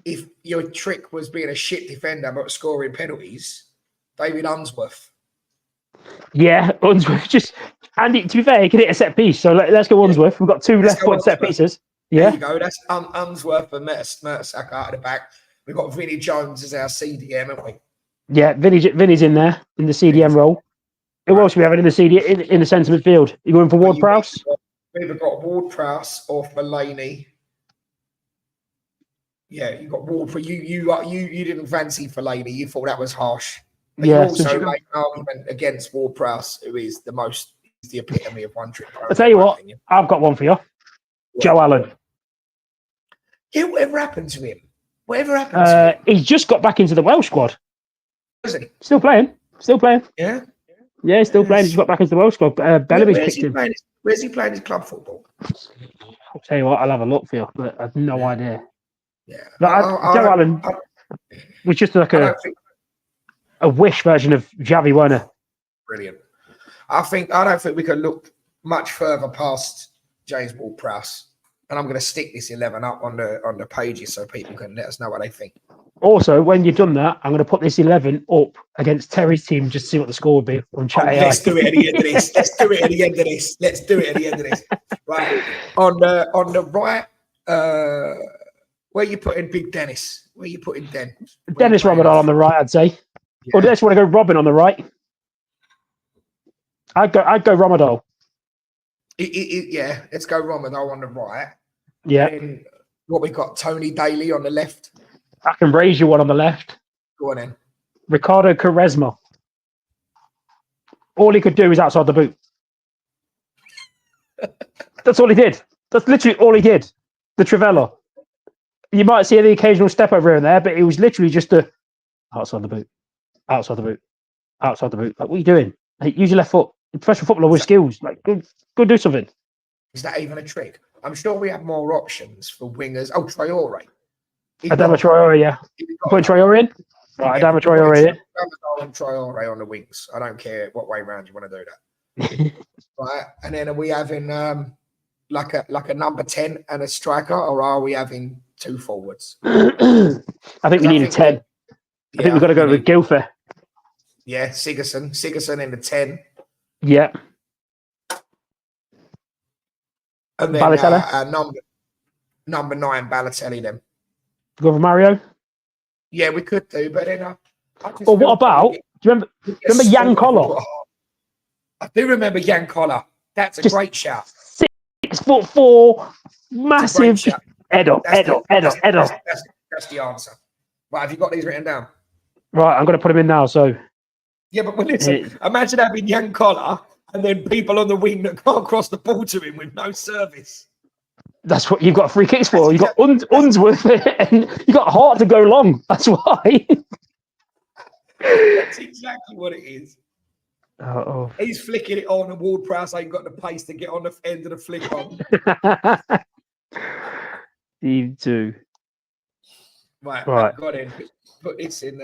if your trick was being a shit defender but scoring penalties, David Unsworth. Yeah, Unsworth just Andy. To be fair, he can hit a set piece. So let's go Unsworth. We've got 2 left-footed set pieces. There Yeah, you go. That's Unsworth and Mertesacker out of the back. We've got Vinnie Jones as our CDM, haven't we? yeah. Vinny's in there in the CDM role. Who else we having in the CD in the centre midfield? You going for Ward Prowse? We've either got Ward Prowse or Fellaini. Yeah, you got Ward for you didn't fancy Fellaini. You thought that was harsh. But you also make an argument against Ward Prowse, who is the epitome of one trick. I'll tell you what, I've got one for you. Yeah. Joe Allen. Yeah, whatever happened to him? Whatever happened to him? He's just got back into the Welsh squad. Is he? Still playing. Yeah. Yeah, he's still playing. He's got back into the Welsh squad. Bellamy's picked him. Where's he playing his club football? I'll tell you what, I'll have a look for you, but I've no idea. Yeah. Joe Allen was just like a wish version of Javi Werner. Brilliant. I don't think we can look much further past James Ward-Prowse. And I'm going to stick this 11 up on the pages so people can let us know what they think. Also, when you've done that, I'm going to put this 11 up against Terry's team just to see what the score would be on chat AI. Let's do it at the end of this. Let's do it at the end of this. Right. On the right, where you putting Big Dennis? Where you putting Dennis Ramadan on the right, I'd say. Yeah. Or do you just want to go Robin on the right? I'd go Ramadan. Yeah, let's go Ramadan on the right. Yeah. And what we got? Tony Daly on the left. I can raise you one on the left. Go on then. Ricardo Quaresma. All he could do is outside the boot. That's all he did. That's literally all he did. The Trivella. You might see the occasional step over here and there, but it was literally just a outside the boot. Outside the boot. Outside the boot. Like, what are you doing? Like, use your left foot. Professional footballer with skills. Like, go do something. Is that even a trick? I'm sure we have more options for wingers. Oh, Traore. Adama Traore, yeah. Put Traore in? Right, Adama Traore in. And Traore on the wings. I don't care what way round you want to do that. Right, and then are we having like a number 10 and a striker, or are we having 2 forwards? I think we need a 10. I think we've got to go with Gilfer. Yeah, Sigerson in the 10. Yeah. And then number 9, Balotelli then. Go for Mario? Yeah, we could do, but then well, what about, do you remember Jan Koller? I do remember Jan Koller. That's a great shout. 6'4", massive. Edo. That's the answer. Right, have you got these written down? Right, I'm going to put him in now, so. Yeah, but listen, imagine having Jan Koller and then people on the wing that can't cross the ball to him with no service. That's what you've got free kicks for. You've got Unsworth and you've got Hart to go long. That's why. That's exactly what it is. Oh. He's flicking it on, and Ward-Prowse ain't got the pace to get on the end of the flick on. You too. Right. Got him. Put this in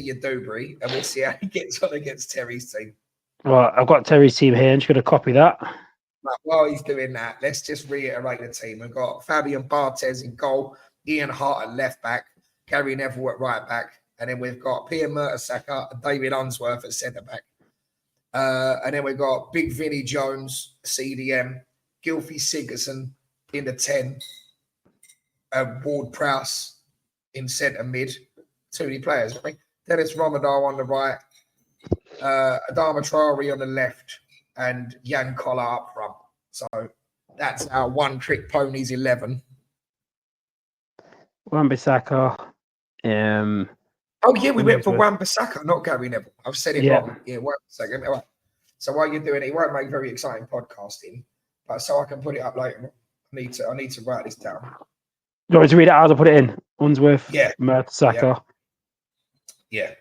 your Dewberry, and we'll see how he gets on against Terry's team. Right, I've got Terry's team here. I'm just going to copy that. Right, while he's doing that, let's just reiterate the team. We've got Fabian Barthez in goal, Ian Hart at left back, Gary Neville at right back, and then we've got Pierre Mertesacker and David Unsworth at centre back. And then we've got Big Vinnie Jones, CDM, Gylfi Sigurdsson in the 10, Ward-Prowse in centre mid. Too many players, I think. Dennis Ramadan on the right, Adama Traore on the left, and Jan Koller up front. So that's our one trick ponies 11. Wan-Bissaka. Oh yeah, we went for Wan-Bissaka, not Gary Neville. I've said it wrong. Yeah, Wan-Bissaka. Right. So while you're doing it, it won't make very exciting podcasting, but so I can put it up later. I need to write this down. You want me to read it out? I'll put it in. Unsworth. Yeah. Mertesacker. Yeah.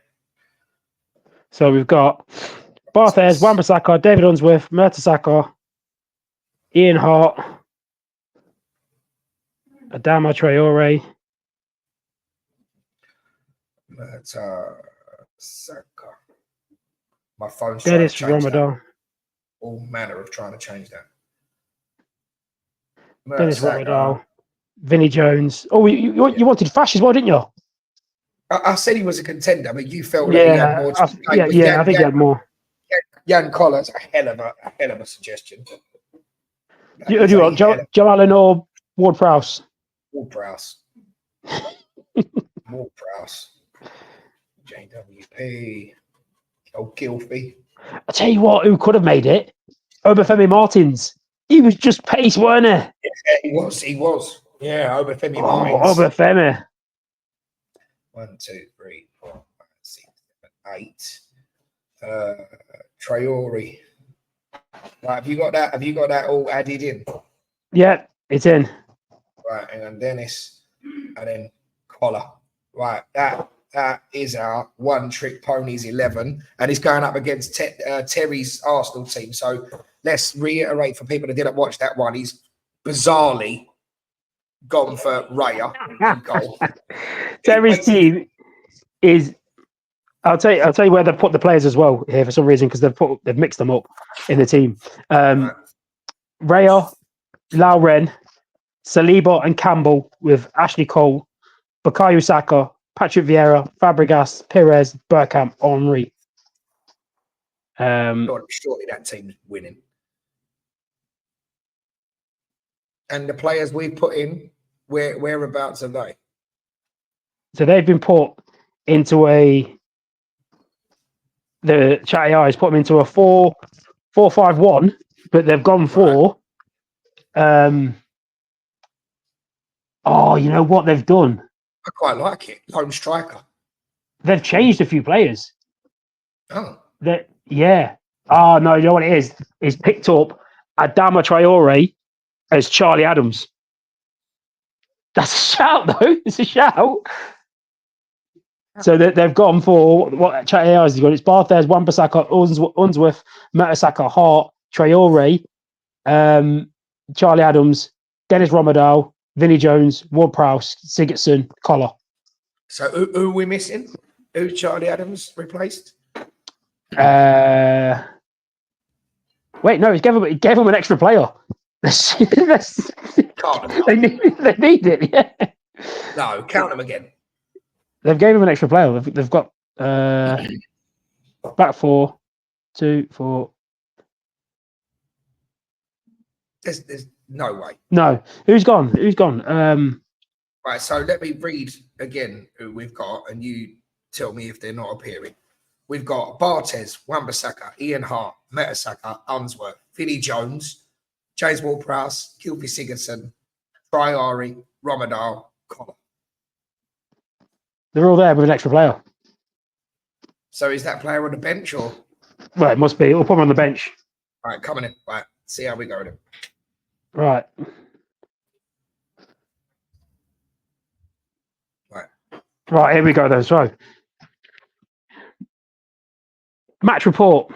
So we've got Barthez, Wan-Bissaka, David Unsworth, Mertesacker, Ian Hart, Adama Traore. Mertesacker. My phone's Dennis Ramadan. All manner of trying to change that. Dennis Ramadan. Vinnie Jones. Oh, you wanted Fash as well, didn't you? I said he was a contender, but you felt that he had more. I think he had more. Jan Collar's a hell of a suggestion. Do you want Joe Allen or Ward Prowse? Ward Prowse. Ward Prowse. JWP. Old Gilfie. I tell you what, who could have made it? Obafemi Martins. He was just pace, weren't he? Yeah, he was. Yeah, Obafemi Martins. Obafemi. 1, 2, 3, 4, 5, 6, 7, 8. Traore. Right, have you got that? Have you got that all added in? Yeah, it's in. Right, and then Dennis, and then Collar. Right, that is our one trick ponies 11, and he's going up against Terry's Arsenal team. So let's reiterate for people that didn't watch that one. He's bizarrely gone for Raya in goal. Terry's team is. I'll tell you where they've put the players as well here for some reason, because they've mixed them up in the team. Raya, Lauren, Saliba and Campbell with Ashley Cole, Bukayo Saka, Patrick Vieira, Fabregas, Perez, Bergkamp, Henry. Surely that team's winning. And the players we've put in, whereabouts are they? So they've been put into the chat AI has put them into a 4-4-5-1, but they've gone for you know what they've done? I quite like it. Lone striker. They've changed a few players. Oh. Yeah. Oh no, you know what it is? He's picked up Adama Traore as Charlie Adams. That's a shout, though. It's a shout. So they've gone for what chat AI has got. It's Barthez, Wan-Bissaka, Unsworth, Mertesacker, Hart, Traore, Charlie Adams, Dennis Romadal, Vinnie Jones, Ward Prowse, Sigurdsson, Collar. So who are we missing? Who's Charlie Adams replaced? Wait, no, he gave him an extra player. They need it, yeah. No, count them again. They've gave him an extra player. They've got back 4, 2, 4. There's no way. No. Who's gone? Right, so let me read again who we've got, and you tell me if they're not appearing. We've got Barthez, Wan-Bissaka, Ian Hart, Mertesacker, Unsworth, Vinnie Jones, James Ward-Prowse, Gylfi Sigurdsson, Traore, Romadal, Collar. They're all there with an extra player. So is that player on the bench or? Well, it must be. We'll put him on the bench. All right, coming in. Right, see how we go then. Right. Right, here we go then. So, match report.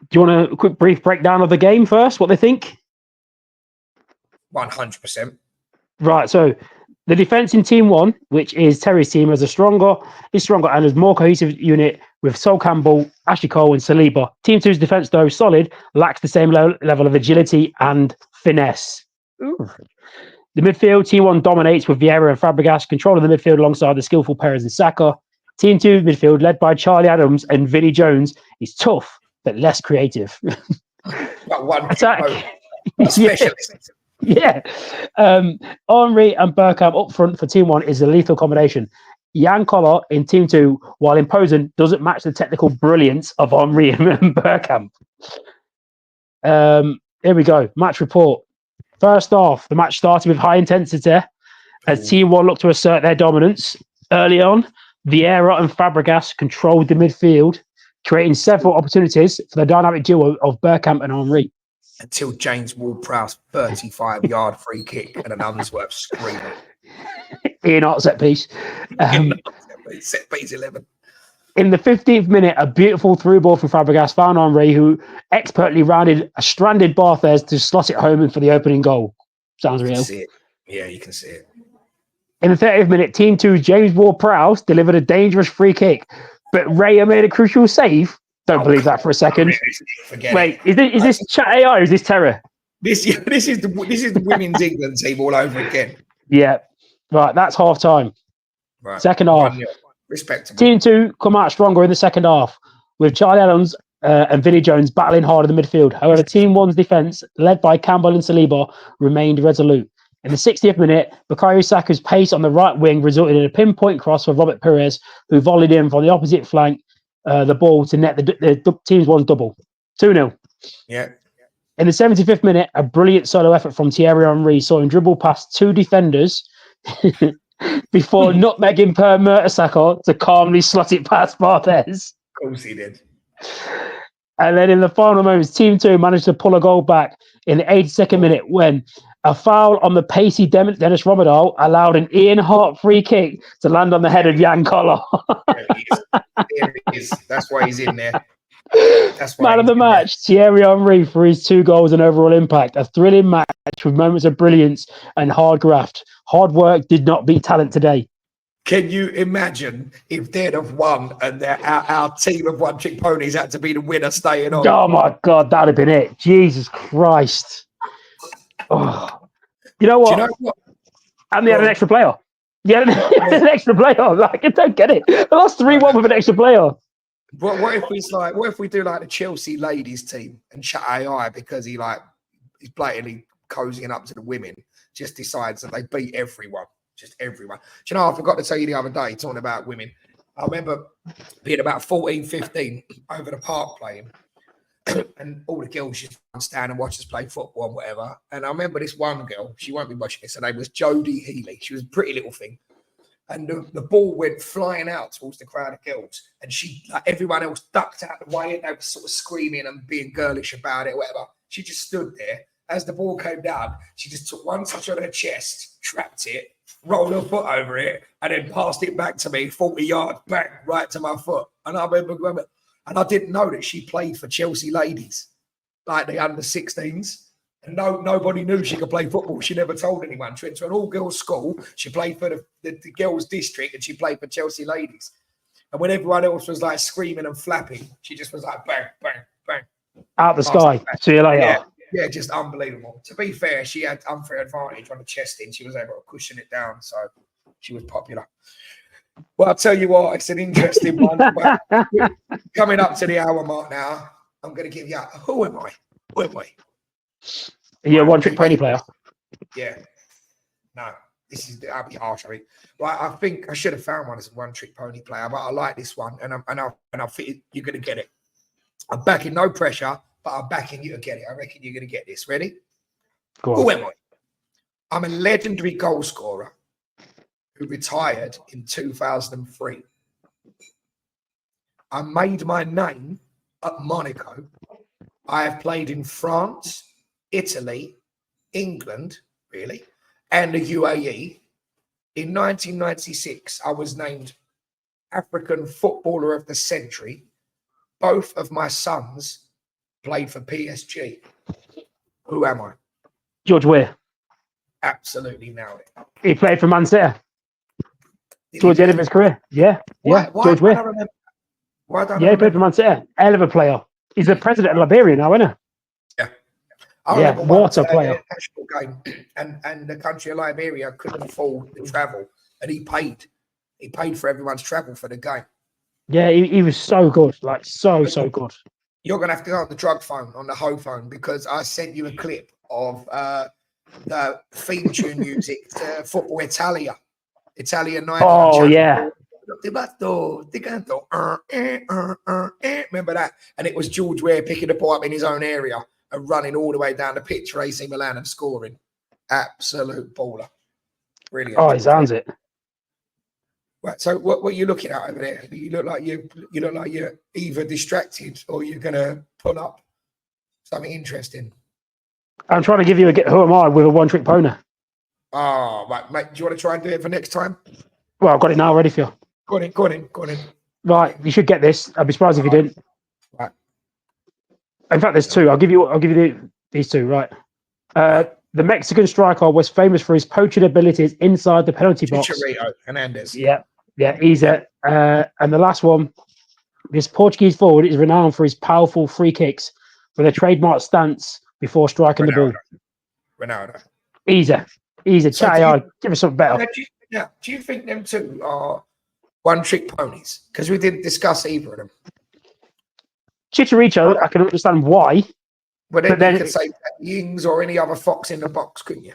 Do you want a quick brief breakdown of the game first? What they think? 100%. Right, so the defense in Team 1, which is Terry's team, is stronger and is more cohesive unit with Sol Campbell, Ashley Cole, and Saliba. Team 2's defense, though solid, lacks the same level of agility and finesse. Ooh. The midfield, Team 1 dominates with Vieira and Fabregas, control of the midfield alongside the skillful Perez and Saka. Team 2 midfield, led by Charlie Adams and Vinnie Jones, is tough but less creative. But one attack. Specialist. Yeah. Henry and Bergkamp up front for Team 1 is a lethal combination. Jan Collar in Team 2, while imposing, doesn't match the technical brilliance of Henry and Bergkamp. Here we go. Match report. First off, the match started with high intensity as Team 1 looked to assert their dominance. Early on, Vieira and Fabregas controlled the midfield, creating several opportunities for the dynamic duo of Bergkamp and Henry. Until James Ward-Prowse 35-yard free kick and an Unsworth screaming. Ian Hart set piece. Set piece 11. In the 15th minute, a beautiful through ball from Fabregas found Henry, who expertly rounded a stranded Barthez to slot it home for the opening goal. Sounds real. See it. Yeah, you can see it. In the 30th minute, Team 2's James Ward-Prowse delivered a dangerous free kick, but Raya made a crucial save. Don't believe that for a second. Wait, is this chat AI or is this terror? This is the women's England team all over again. Yeah. Right, that's half time. Right. Second half. Respectable. Team 2 come out stronger in the second half, with Charlie Adams and Vinnie Jones battling hard in the midfield. However, Team One's defence, led by Campbell and Saliba, remained resolute. In the 60th minute, Bukayo Saka's pace on the right wing resulted in a pinpoint cross for Robert Perez, who volleyed in from the opposite flank the ball to net the Team One's double. 2-0. Yeah. In the 75th minute, a brilliant solo effort from Thierry Henry saw him dribble past two defenders before nutmegging Per Mertesacker to calmly slot it past Barthez. Of course he did. And then in the final moments, Team 2 managed to pull a goal back in the 82nd minute when a foul on the pacey Dennis Romerdal allowed an Ian Hart free kick to land on the head of Jan Koller. There he is. That's why he's in there. That's why Man of the match, Thierry Henry for his 2 goals and overall impact. A thrilling match with moments of brilliance and hard graft. Hard work did not beat talent today. Can you imagine if they'd have won and our team of one-trick ponies had to be the winner staying on? Oh my God, that'd have been it. Jesus Christ. Oh. You know what? Do you know what? And they had an extra player. Yeah, an extra player. Like, I don't get it. They lost 3-1 with an extra player. What if we do like the Chelsea ladies team and shut AI because he's blatantly cozying up to the women, just decides that they beat everyone. Just everyone. Do you know, I forgot to tell you the other day, talking about women. I remember being about 14, 15 over the park playing, and all the girls just stand and watch us play football and whatever. And I remember this one girl, she won't be watching this, her name was Jodie Healy. She was a pretty little thing. And the ball went flying out towards the crowd of girls. And she, like everyone else, ducked out the way and they were sort of screaming and being girlish about it, whatever. She just stood there. As the ball came down, she just took one touch on her chest, trapped it, rolled her foot over it, and then passed it back to me 40 yards, bang, right to my foot. And I remember, and I didn't know that she played for Chelsea ladies, like the under-16s. And nobody knew she could play football. She never told anyone. She went to an all-girls school. She played for the girls' district, and she played for Chelsea ladies. And when everyone else was like screaming and flapping, she just was like bang, bang, bang. Out the sky. See you later. Yeah, just unbelievable. To be fair, she had unfair advantage on the chesting. She was able to cushion it down, so she was popular. Well, I'll tell you what, it's an interesting one. But coming up to the hour mark now, I'm going to give you who am I? Who am I? Are you a one-trick pony player? Yeah. No, I'll be harsh. I mean, right, I think I should have found one as a one-trick pony player, but I like this one, and I think you're going to get it. I'm backing no pressure, but I'm backing you to get it. I reckon you're going to get this. Ready? Who am I? I'm a legendary goal scorer who retired in 2003. I made my name at Monaco. I have played in France, Italy, England, really, and the UAE. In 1996, I was named African Footballer of the Century. Both of my sons played for PSG. Who am I? George Weah. Absolutely nailed it. He played for Man City towards the end of his career. Yeah. George Weah. He played for Man City. Hell of a player. He's the president of Liberia now, isn't he? Yeah. What a player. National game, and the country of Liberia couldn't afford the travel, and he paid. He paid for everyone's travel for the game. Yeah, he was so good, like so good. You're gonna have to go on the drug phone, on the hoe phone, because I sent you a clip of the theme tune music to Football Italian night. Oh yeah. Remember that? And it was George Weah picking the ball up in his own area and running all the way down the pitch for AC Milan and scoring. Absolute baller. Brilliant. Oh, he sounds it. Right. So what are you looking at over there? You look like you're either distracted or you're gonna pull up something interesting. I'm trying to give you a who am I with a one-trick pony. Oh, right, mate. Do you want to try and do it for next time? Well, I've got it now ready for you. Go on in. Right, you should get this. I'd be surprised if you didn't. Right. In fact, there's two. I'll give you these two. Right. The Mexican striker was famous for his poaching abilities inside the penalty box. Chicharito Hernandez. Yeah, he's it. And the last one, this Portuguese forward is renowned for his powerful free kicks with a trademark stance before striking the ball. Ronaldo. Easy. So give us something better. Do you think them two are one-trick ponies? Because we didn't discuss either of them. Chicharito, I can understand why. But then, But then you could say Ings or any other fox in the box, couldn't you?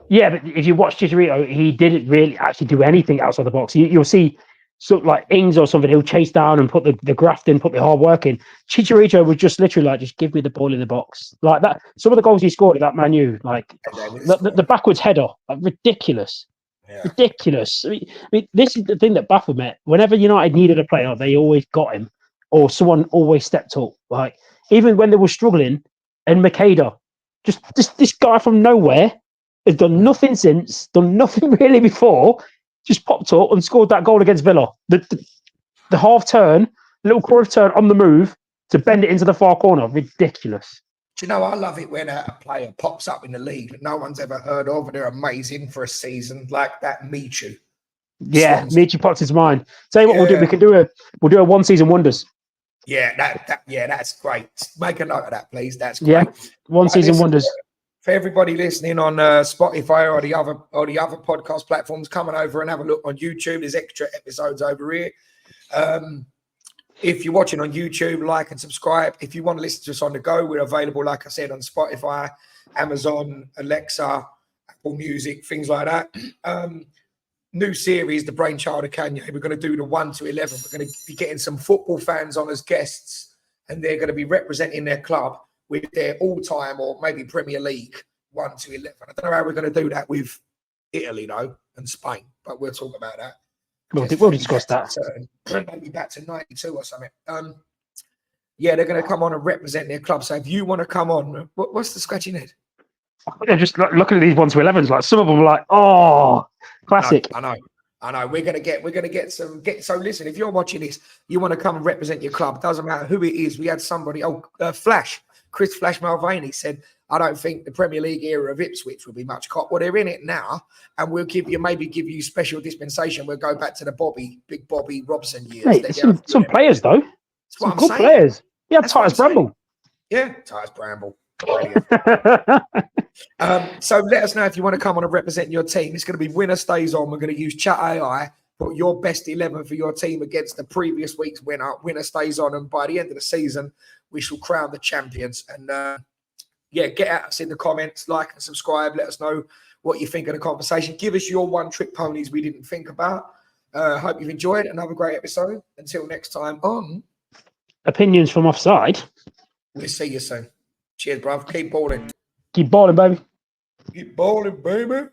Yeah, but if you watch Chicharito, he didn't really actually do anything outside the box. You'll see sort of like Ings or something, he'll chase down and put the graft in, put the hard work in. Chicharito would just literally like, just give me the ball in the box. Like that. Some of the goals he scored at that Man U, like the backwards header, like ridiculous. Yeah. Ridiculous. I mean, this is the thing that baffled me. Whenever United needed a player, they always got him, or someone always stepped up. Like even when they were struggling, and Makeda, just this guy from nowhere has done nothing since, done nothing really before, just popped up and scored that goal against Villa. The half turn, little curve turn on the move to bend it into the far corner. Ridiculous. Do you know, I love it when a player pops up in the league that no one's ever heard of, and they're amazing for a season, like that Michu. Yeah, Michu popped his mind. Tell you what we'll do. We'll do a 1 season wonders. Yeah, that's great. Make a note of that, please. That's great. Yeah, 1 season wonders. For everybody listening on Spotify or the other podcast platforms, coming over and have a look on YouTube. There's extra episodes over here. If you're watching on YouTube, like and subscribe. If you want to listen to us on the go, we're available, like I said, on Spotify, Amazon, Alexa, Apple Music, things like that. New series, The Brainchild of Kanye. We're going to do the 1 to 11. We're going to be getting some football fans on as guests, and they're going to be representing their club with their all-time or maybe Premier League 1 to 11. I don't know how we're going to do that with Italy, though, and Spain, but we'll talk about that. We'll discuss that. Maybe back to 92 or something. Yeah, they're going to come on and represent their club. So if you want to come on, what's the scratching head? They're just looking at these 1 to 11s. Like some of them are like, oh, classic. I know. We're gonna get some. So listen, if you're watching this, you want to come and represent your club. Doesn't matter who it is. We had somebody. Chris Flash Mulvaney said, I don't think the Premier League era of Ipswich will be much cop. Well, they're in it now, and we'll give you special dispensation. We'll go back to the Big Bobby Robson years. Hey, some players though. Some good players. Yeah, Titus Bramble. Yeah, Titus Bramble. Brilliant. So let us know if you want to come on and represent your team. It's going to be winner stays on. We're going to use Chat AI, put your best 11 for your team against the previous week's winner. Winner stays on, and by the end of the season, we shall crown the champions. And get at us in the comments, like and subscribe. Let us know what you think of the conversation. Give us your one-trick ponies we didn't think about. Hope you've enjoyed another great episode. Until next time on Opinions from Offside. We'll see you soon. Cheers, bruv. Keep balling. Keep balling, baby. Keep balling, baby.